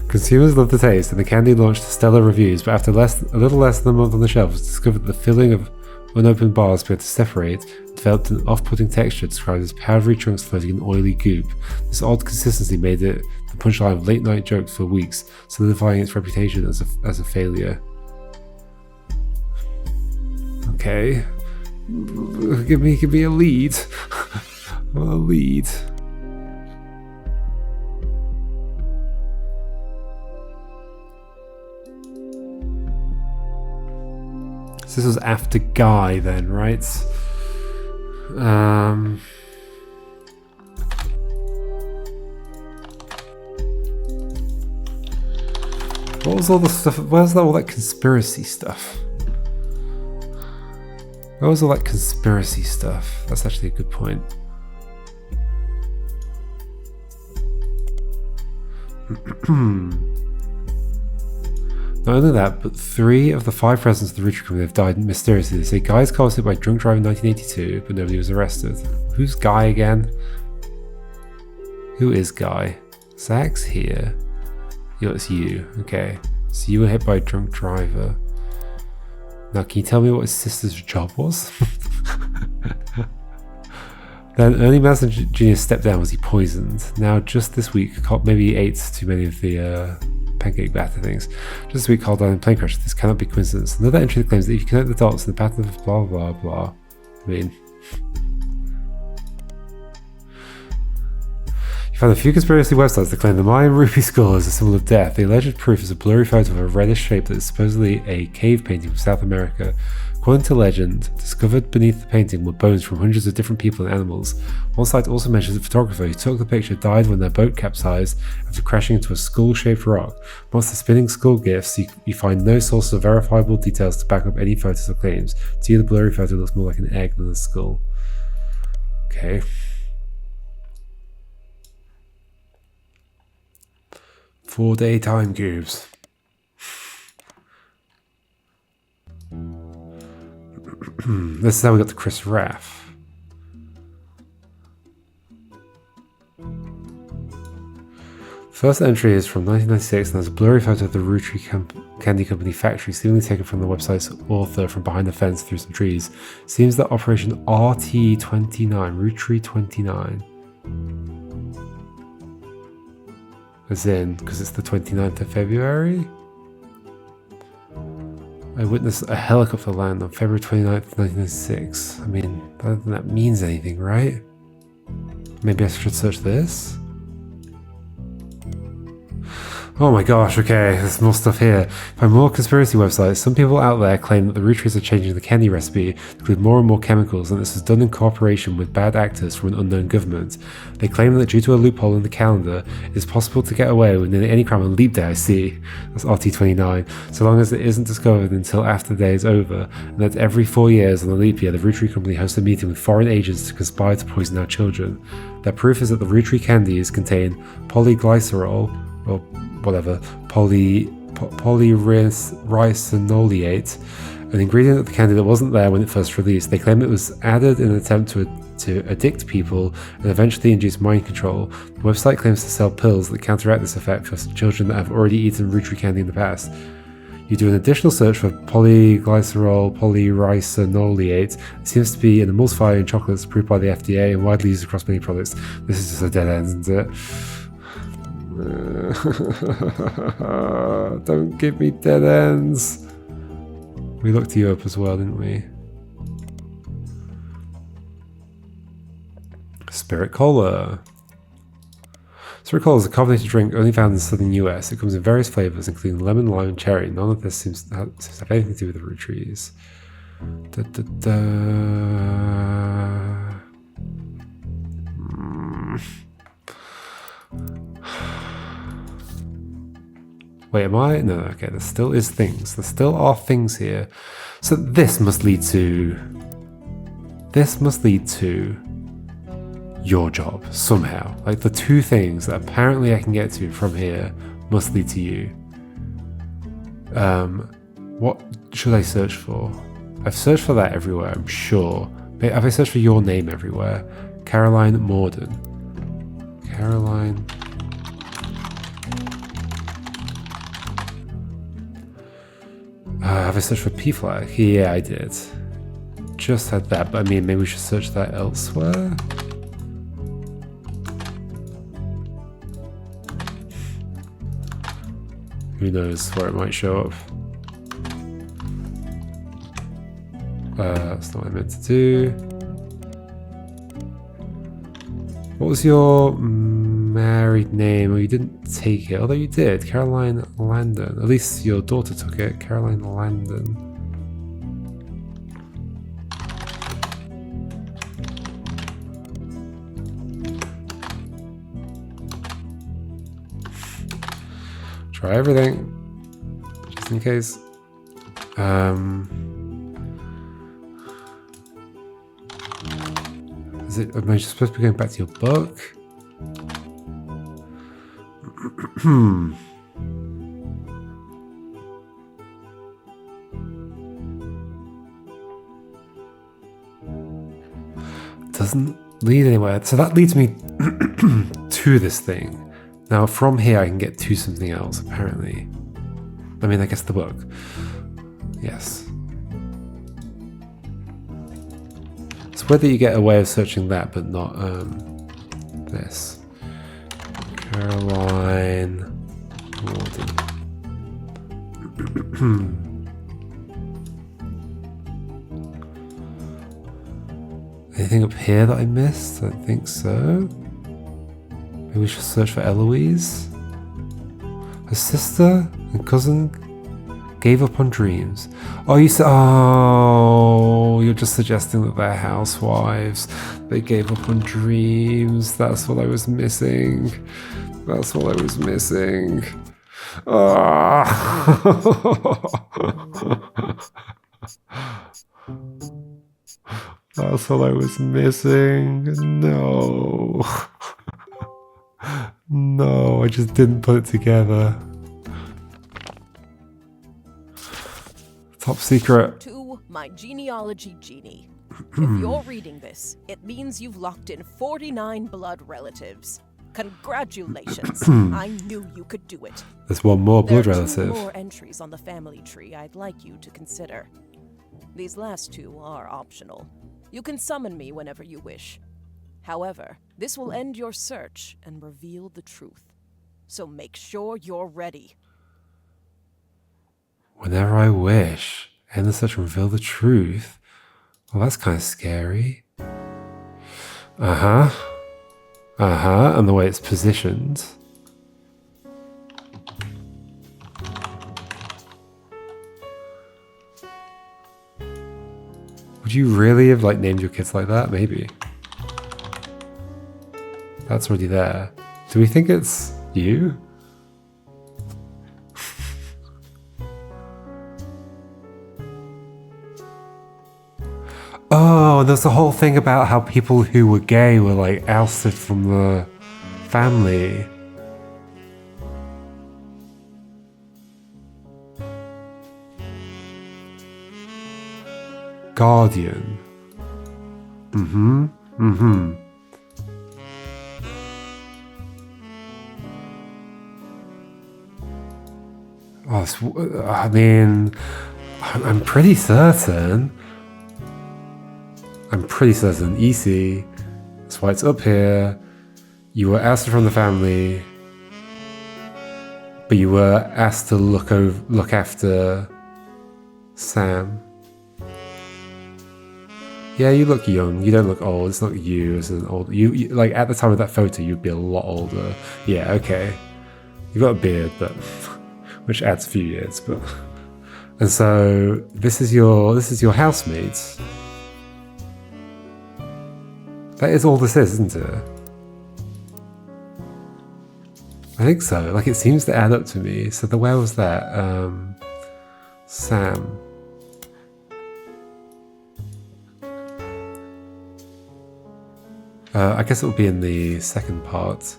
Consumers loved the taste, and the candy launched to stellar reviews, but after a little less than a month on the shelf, it was discovered that the filling of unopened bars began to separate and developed an off-putting texture described as powdery chunks floating in oily goop. This odd consistency made it the punchline of late-night jokes for weeks, solidifying its reputation as a failure. Okay. Give me a lead. I want a lead. So this was after Guy then, right? What was all the stuff? Where's all that conspiracy stuff? Where was all that conspiracy stuff? That's actually a good point. Not only that, but 3 of the 5 presidents of the Roottree Company have died mysteriously. They say Guy's caused it by drunk driving in 1982, but nobody was arrested. Who's Guy again? Who is Guy? Zach's here. Yeah, it's you. Okay. So you were hit by a drunk driver. Now, can you tell me what his sister's job was? Then Ernie Madsen Jr. stepped down. Was he poisoned? Now, just this week, maybe he ate too many of the pancake batter things. Just this week, called down in plane crash. This cannot be coincidence. Another entry that claims that if you connect the dots in the pattern of blah blah blah. I mean, you find a few conspiracy websites that claim the Mayan rupee skull is a symbol of death. The alleged proof is a blurry photo of a reddish shape that is supposedly a cave painting from South America. According to legend, discovered beneath the painting were bones from hundreds of different people and animals. One site also mentions the photographer who took the picture died when their boat capsized after crashing into a skull-shaped rock. Amongst the spinning skull gifts, you find no source of verifiable details to back up any photos or claims. To you, the blurry photo looks more like an egg than a skull. Okay. Four-day time cubes. This is how we got to Chris Raff. First entry is from 1996 and has a blurry photo of the Roottree Candy Company factory, seemingly taken from the website's author from behind the fence through some trees. Seems that Operation RT29, Roottree 29, as in, because it's the 29th of February? I witnessed a helicopter land on February 29th, 1996. I mean, that means anything, right? Maybe I should search this? Oh my gosh, okay, there's more stuff here. By more conspiracy websites, some people out there claim that the Roottrees are changing the candy recipe to include more and more chemicals, and this is done in cooperation with bad actors from an unknown government. They claim that due to a loophole in the calendar, it is possible to get away with nearly any crime on leap day, I see. That's RT29, so long as it isn't discovered until after the day is over, and that every 4 years on a leap year, the Roottree Company hosts a meeting with foreign agents to conspire to poison our children. Their proof is that the Roottree candies contain polyglycerol, or whatever, polyricinoleate, an ingredient of the candy that wasn't there when it first released. They claim it was added in an attempt to addict people and eventually induce mind control. The website claims to sell pills that counteract this effect for children that have already eaten Roottree candy in the past. You do an additional search for polyglycerol polyricinoleate. It seems to be an emulsifier in chocolates approved by the FDA and widely used across many products. This is just a dead end, isn't it? Don't give me dead ends. We looked you up as well, didn't we? Spirit Cola. Spirit Cola is a carbonated drink only found in the southern US. It comes in various flavors, including lemon, lime, and cherry. None of this seems to have anything to do with the Rootrees. Wait, am I? No, okay, there still is things. There still are things here. So this must lead to your job somehow. Like the two things that apparently I can get to from here must lead to you. What should I search for? I've searched for that everywhere, I'm sure. Have I searched for your name everywhere? Caroline Morden. Caroline. Have I searched for P-Flag? Yeah, I did. Just had that, but I mean, maybe we should search that elsewhere? Who knows where it might show up. That's not what I meant to do. What was your married name? Well, you didn't take it, although you did. Caroline Landon. At least your daughter took it. Caroline Landon. Try everything, just in case. Am I just supposed to be going back to your book? Doesn't lead anywhere. So that leads me to this thing. Now from here I can get to something else, apparently. I mean, I guess the book. Yes. It's weird that you get a way of searching that, but not this. Caroline Morden. Anything up here that I missed? I don't think so. Maybe we should search for Eloise. Her sister and cousin gave up on dreams. Oh, you're just suggesting that they're housewives. They gave up on dreams. That's what I was missing. That's what I was missing. That's what I was missing. No. No, I just didn't put it together. Top secret. To my genealogy genie. If you're reading this, it means you've locked in 49 blood relatives. Congratulations. I knew you could do it. There's one more blood There are relative. 2 more entries on the family tree I'd like you to consider. These last 2 are optional. You can summon me whenever you wish. However, this will end your search and reveal the truth. So make sure you're ready. Whenever I wish. End the search and reveal the truth. Well, that's kind of scary. And the way it's positioned. Would you really have named your kids like that? Maybe. That's already there. Do we think it's you? Oh, there's the whole thing about how people who were gay were ousted from the family. guardian. Oh, I mean, I'm pretty certain. EC. That's why it's up here. You were ousted from the family, but you were asked to look after Sam. Yeah, you look young. You don't look old. It's not you as an old. You like at the time of that photo, you'd be a lot older. Yeah, okay. You got a beard, but which adds a few years. But and so this is your housemate. That is all this is, isn't it? I think so. Like, it seems to add up to me. So where was that? Sam. I guess it'll be in the second part.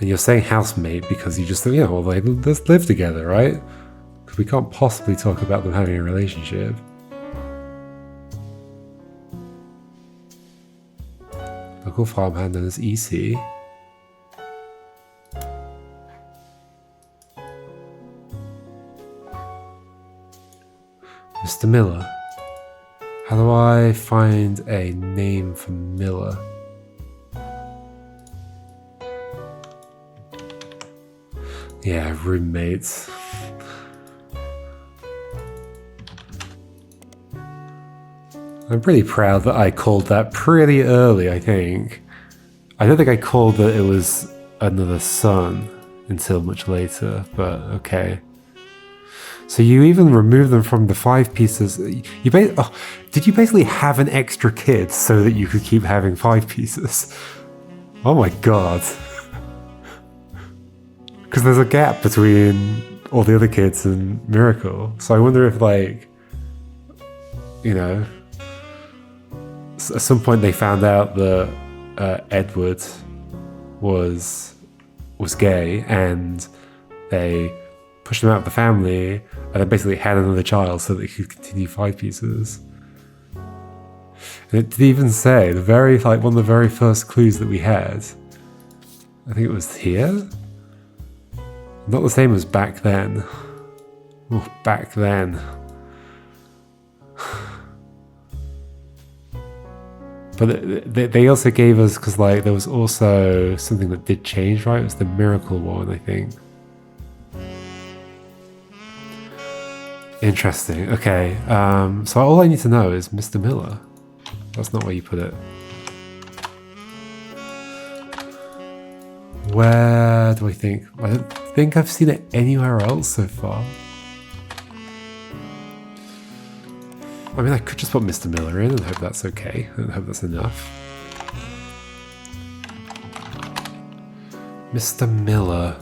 And you're saying housemate because you just think, yeah, well, they just live together, right? Because we can't possibly talk about them having a relationship. Local farmhand known as EC. Mr. Miller. How do I find a name for Miller? Yeah, roommates. I'm pretty proud that I called that pretty early, I think. I don't think I called that it was another son until much later, but okay. So you even remove them from the 5 pieces. Did you basically have an extra kid so that you could keep having 5 pieces? Oh my god. Because there's a gap between all the other kids and Miracle. So I wonder if, like, you know, at some point they found out that Edward was gay and they pushed him out of the family and then basically had another child so that he could continue 5 pieces. And it did even say one of the very first clues that we had, I think it was here? Not the same as back then. Oh, back then. But they also gave us, because like there was also something that did change, right? It was the miracle one, I think. Interesting. Okay. So all I need to know is Mr. Miller. That's not where you put it. Where do I think? I don't think I've seen it anywhere else so far. I mean, I could just put Mr. Miller in and hope that's okay. I hope that's enough. Mr. Miller.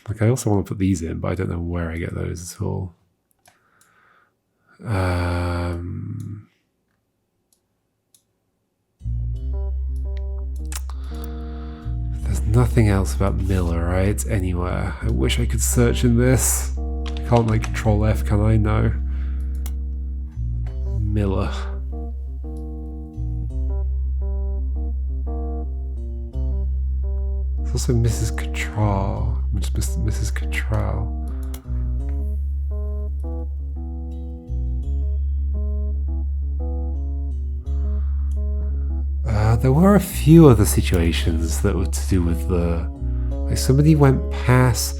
Like, I also want to put these in, but I don't know where I get those at all. There's nothing else about Miller, right? Anywhere. I wish I could search in this. I can't, like, Control F, can I? No. Miller. There's also Mrs. Cattrall. Just Mrs. Cattrall. There were a few other situations that were to do with like somebody went past.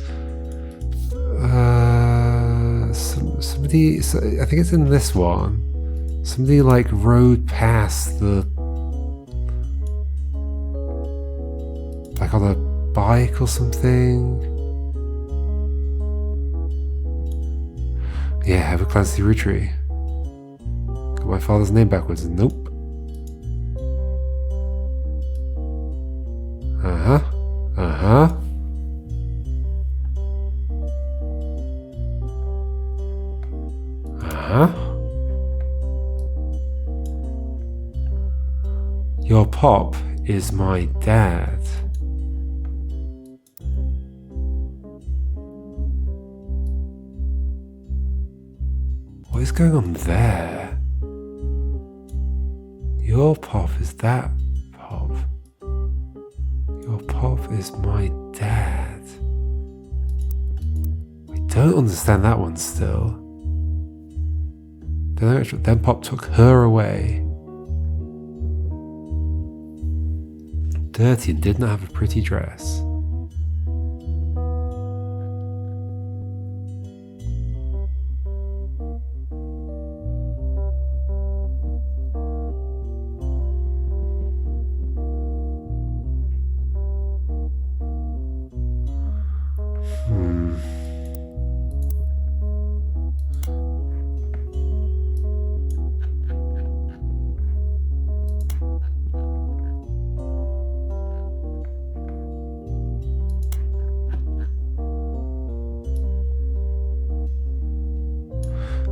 Somebody. I think it's in this one. Somebody like rode past like on a bike or something. Yeah, have a Clancy Roottree. Got my father's name backwards. Nope. Uh-huh. Your pop is my dad. What is going on there? Your pop is that pop. Your pop is my dad. I don't understand that one still. Then Pop took her away. Dirty and did not have a pretty dress.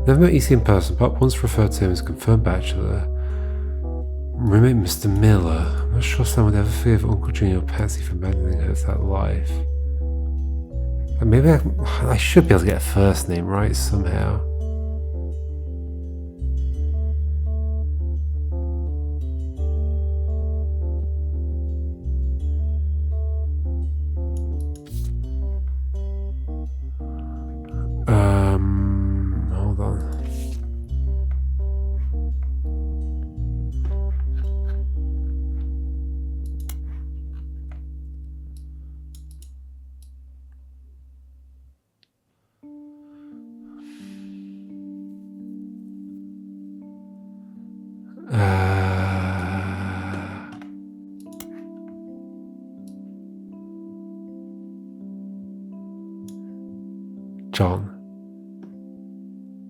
Never met EC in person, but once referred to him as confirmed bachelor. Roommate Mr. Miller. I'm not sure someone would ever forgive Uncle Junior or Patsy for abandoning her to that life. And maybe I should be able to get a first name right somehow. Hold on.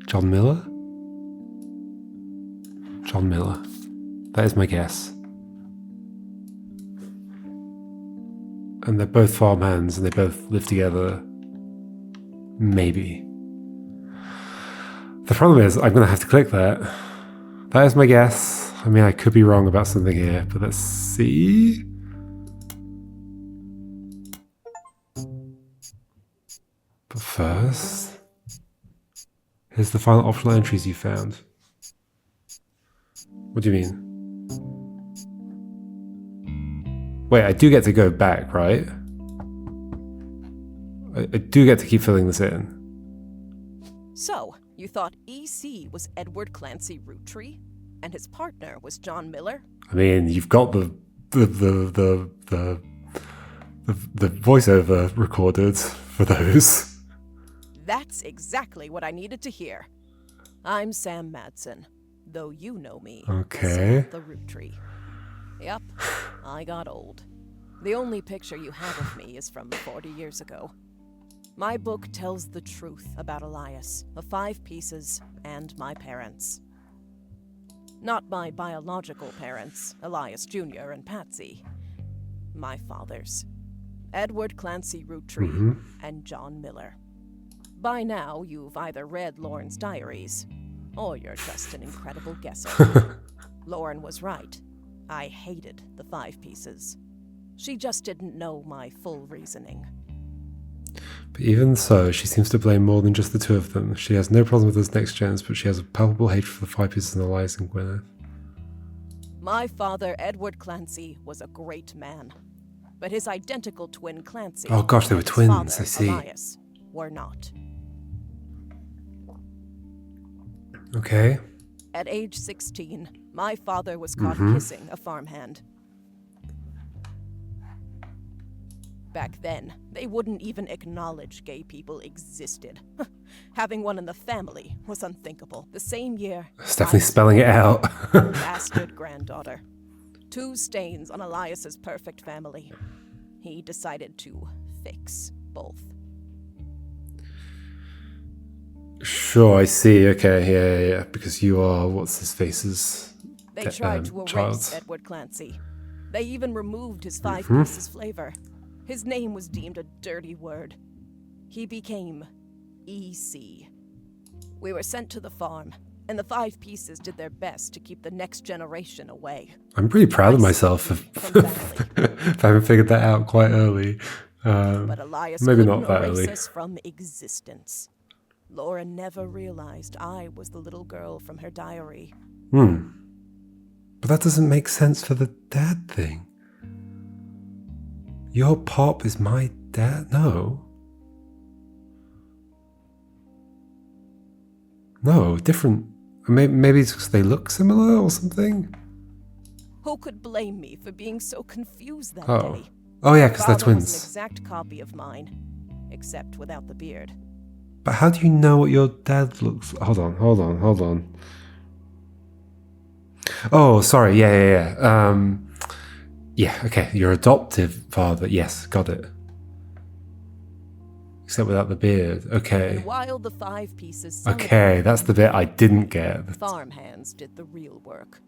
John Miller? John Miller. That is my guess. And they're both farmhands and they both live together. Maybe. The problem is, I'm going to have to click that. That is my guess. I mean, I could be wrong about something here, but let's see. But first, here's the final optional entries you found. What do you mean? Wait, I do get to go back, right? I do get to keep filling this in. So, you thought EC was Edward Clancy Roottree, and his partner was John Miller? I mean, you've got the voiceover recorded for those. That's exactly what I needed to hear. I'm Sam Madsen, though you know me Okay. as the Roottree. Yep, I got old. The only picture you have of me is from 40 years ago. My book tells the truth about Elias, the 5 pieces, and my parents. Not my biological parents, Elias Jr. and Patsy. My fathers, Edward Clancy Roottree and John Miller. By now, you've either read Lauren's diaries, or you're just an incredible guesser. Lauren was right. I hated the 5 pieces. She just didn't know my full reasoning. But even so, she seems to blame more than just the 2 of them. She has no problem with those next gens, but she has a palpable hatred for the 5 pieces and Elias and Gwyneth. My father, Edward Clancy, was a great man. But his identical twin Clancy, Oh gosh, they were and his twins, father, I see. Elias, were not. Okay. At age 16, my father was caught kissing a farmhand. Back then, they wouldn't even acknowledge gay people existed. Having one in the family was unthinkable. The same year, It's definitely spelling it out. bastard granddaughter. 2 stains on Elias's perfect family. He decided to fix both. Sure, I see. Okay, yeah. Because you are, what's his face's They tried to erase child. Edward Clancy. They even removed his 5 pieces flavor. His name was deemed a dirty word. He became EC. We were sent to the farm. And the Five Pieces did their best to keep the next generation away. I'm pretty proud of I myself for from family. having figured that out quite early. But Elias Maybe couldn't not that erase early. us from existence. Laura never realized I was the little girl from her diary. But that doesn't make sense for the dad thing. Your pop is my dad? No. No, different. Maybe it's because they look similar or something? Who could blame me for being so confused that Oh. day? Oh yeah, because they're Father was an twins. exact copy of mine, except without the beard. But how do you know what your dad looks like? Hold on. Oh, sorry, yeah. Yeah, okay, your adoptive father, yes, got it. Except without the beard, okay. And while the Five Pieces Okay, that's the bit I didn't get. farmhands did the real work.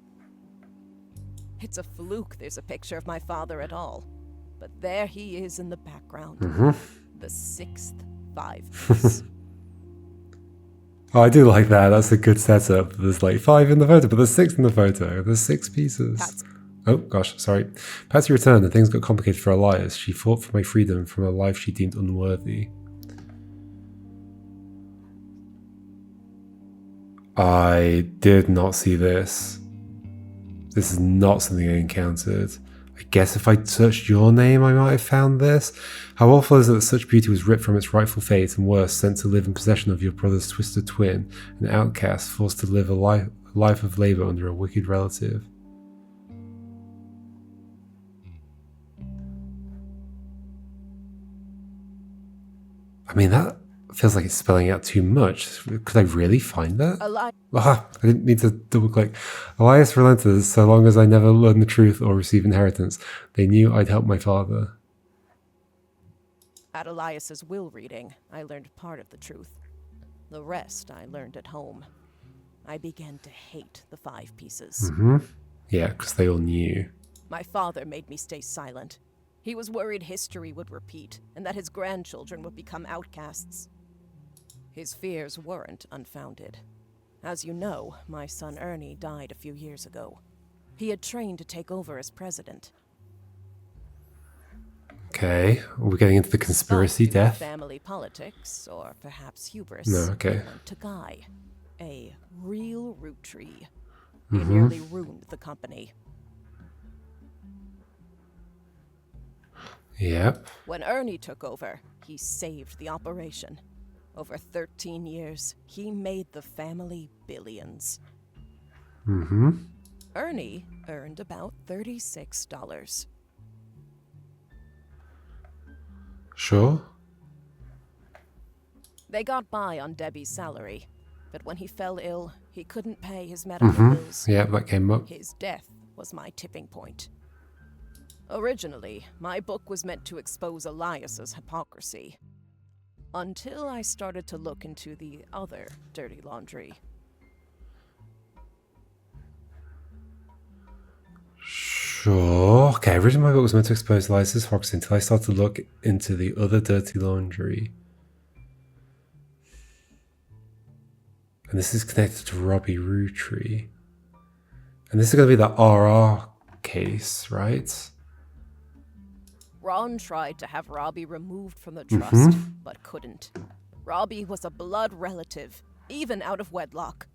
It's a fluke there's a picture of my father at all. But there he is in the background. The sixth Five Piece. Oh, I do like that. That's a good setup. There's like 5 in the photo, but there's 6 in the photo. There's 6 pieces. Oh, gosh, sorry. Patsy returned and things got complicated for Elias. She fought for my freedom from a life she deemed unworthy. I did not see this. This is not something I encountered. I guess if I searched your name, I might have found this. How awful is it that such beauty was ripped from its rightful fate and worse, sent to live in possession of your brother's twisted twin, an outcast forced to live a life of labor under a wicked relative. I mean, that feels like it's spelling out too much. Could I really find that? I didn't mean to double click. Elias relented so long as I never learned the truth or receive inheritance. They knew I'd help my father. At Elias's will reading, I learned part of the truth. The rest I learned at home. I began to hate the Five Pieces. Yeah, because they all knew. My father made me stay silent. He was worried history would repeat, and that his grandchildren would become outcasts. His fears weren't unfounded. As you know, my son Ernie died a few years ago. He had trained to take over as president. Okay, are we getting into the conspiracy Despite death? family politics, or perhaps hubris. No, okay. It went to Guy, a real Roottree. He nearly ruined the company. Yep. When Ernie took over, he saved the operation. Over 13 years, he made the family billions. Ernie earned about $36. Sure. They got by on Debbie's salary, but when he fell ill, he couldn't pay his medical bills. Yeah, that came up. His death was my tipping point. Originally, my book was meant to expose Elias's hypocrisy. Until I started to look into the other dirty laundry. Sure. Okay, originally my book was meant to expose Elias's hypocrisy until I started to look into the other dirty laundry. And this is connected to Robbie Roottree. And this is going to be the RR case, right? Ron tried to have Robbie removed from the trust, but couldn't. Robbie was a blood relative, even out of wedlock.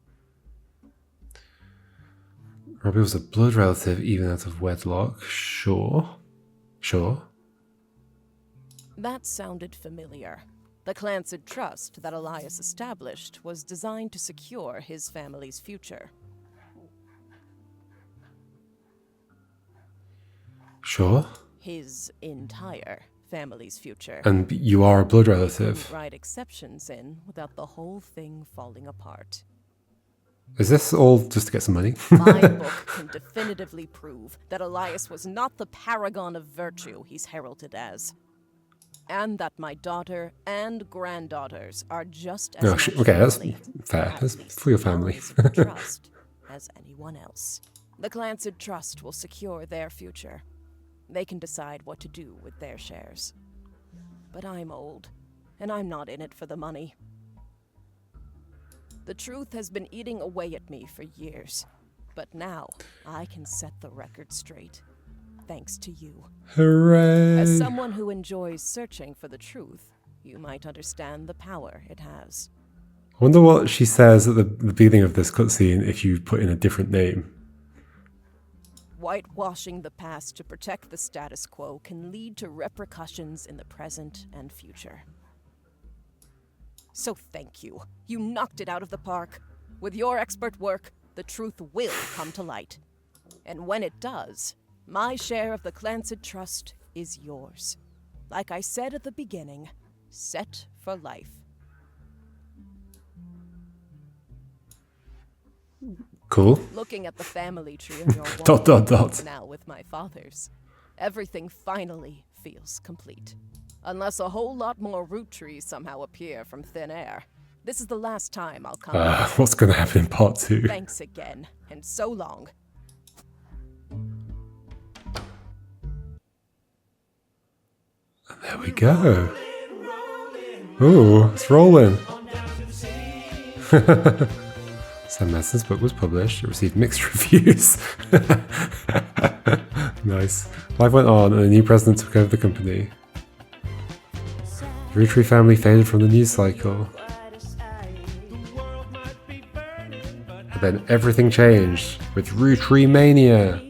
Robbie was a blood relative, even out of wedlock. Sure. That sounded familiar. The Clancid Trust that Elias established was designed to secure his family's future. Sure. His entire family's future. And you are a blood relative. Couldn't write exceptions in without the whole thing falling apart. Is this all just to get some money? My book can definitively prove that Elias was not the paragon of virtue he's heralded as. And that my daughter and granddaughters are just as much okay, that's family, fair. at That's least for your the family. eyes of the trust, as anyone else. The Clancid Trust will secure their future. They can decide what to do with their shares. But I'm old, and I'm not in it for the money. The truth has been eating away at me for years. But now, I can set the record straight. Thanks to you. Hooray! As someone who enjoys searching for the truth, you might understand the power it has. I wonder what she says at the beginning of this cutscene if you put in a different name. Whitewashing the past to protect the status quo can lead to repercussions in the present and future. So thank you. You knocked it out of the park. With your expert work, the truth will come to light. And when it does, my share of the Clancid Trust is yours. Like I said at the beginning, set for life. Cool. Looking at the family tree of your wall now with my father's, everything finally feels complete. Unless a whole lot more Roottrees somehow appear from thin air. This is the last time I'll come. What's going to happen in part 2? Thanks again, and so long. And there we go. Ooh, it's rolling. Sam Masson's book was published. It received mixed reviews. Nice. Life went on, and a new president took over the company. The Roottree family faded from the news cycle. But then everything changed with Roottree Mania.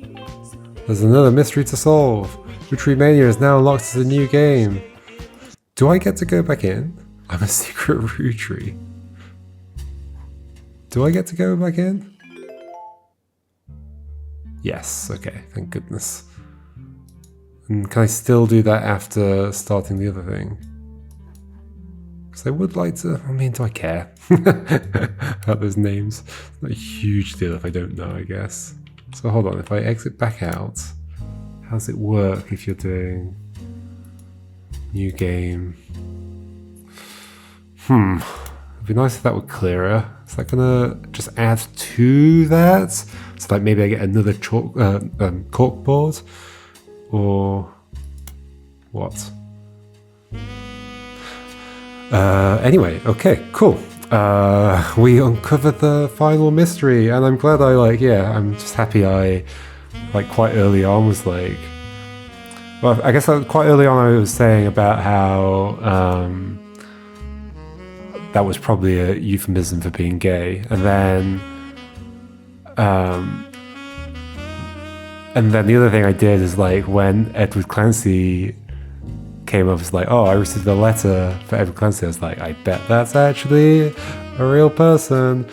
There's another mystery to solve. Roottree Mania is now unlocked as a new game. Do I get to go back in? I'm a secret Roottree. Do I get to go back in? Yes, okay, thank goodness. And can I still do that after starting the other thing? Because I would like to, I mean, do I care about those names? It's not a huge deal if I don't know, I guess. So hold on, if I exit back out, how does it work if you're doing new game? It'd be nice if that were clearer. Is that gonna just add to that? So like maybe I get another corkboard? Or what? Anyway, okay, cool. We uncovered the final mystery, and I'm glad I'm just happy I, quite early on was like... Well, I guess quite early on I was saying about how... that was probably a euphemism for being gay, and then the other thing I did is when Edward Clancy came up, it's I received a letter for Edward Clancy. I was I bet that's actually a real person.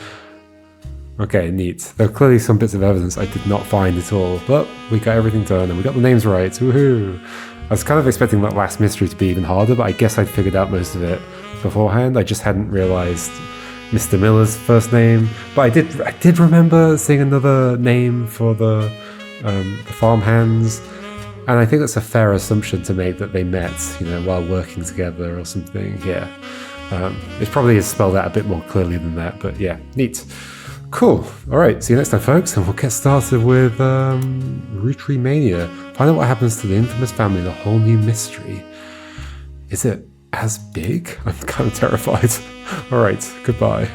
Okay, neat. There are clearly some bits of evidence I did not find at all, but we got everything done and we got the names right. Woohoo! I was kind of expecting that last mystery to be even harder, but I guess I'd figured out most of it beforehand. I just hadn't realized Mr. Miller's first name, but I did remember seeing another name for the farmhands, and I think that's a fair assumption to make that they met, while working together or something. Yeah, it probably is spelled out a bit more clearly than that, but yeah, neat. Cool. All right, see you next time, folks, and we'll get started with Roottree Mania. Find out what happens to the infamous family and a whole new mystery. Is it as big? I'm kind of terrified. All right, goodbye.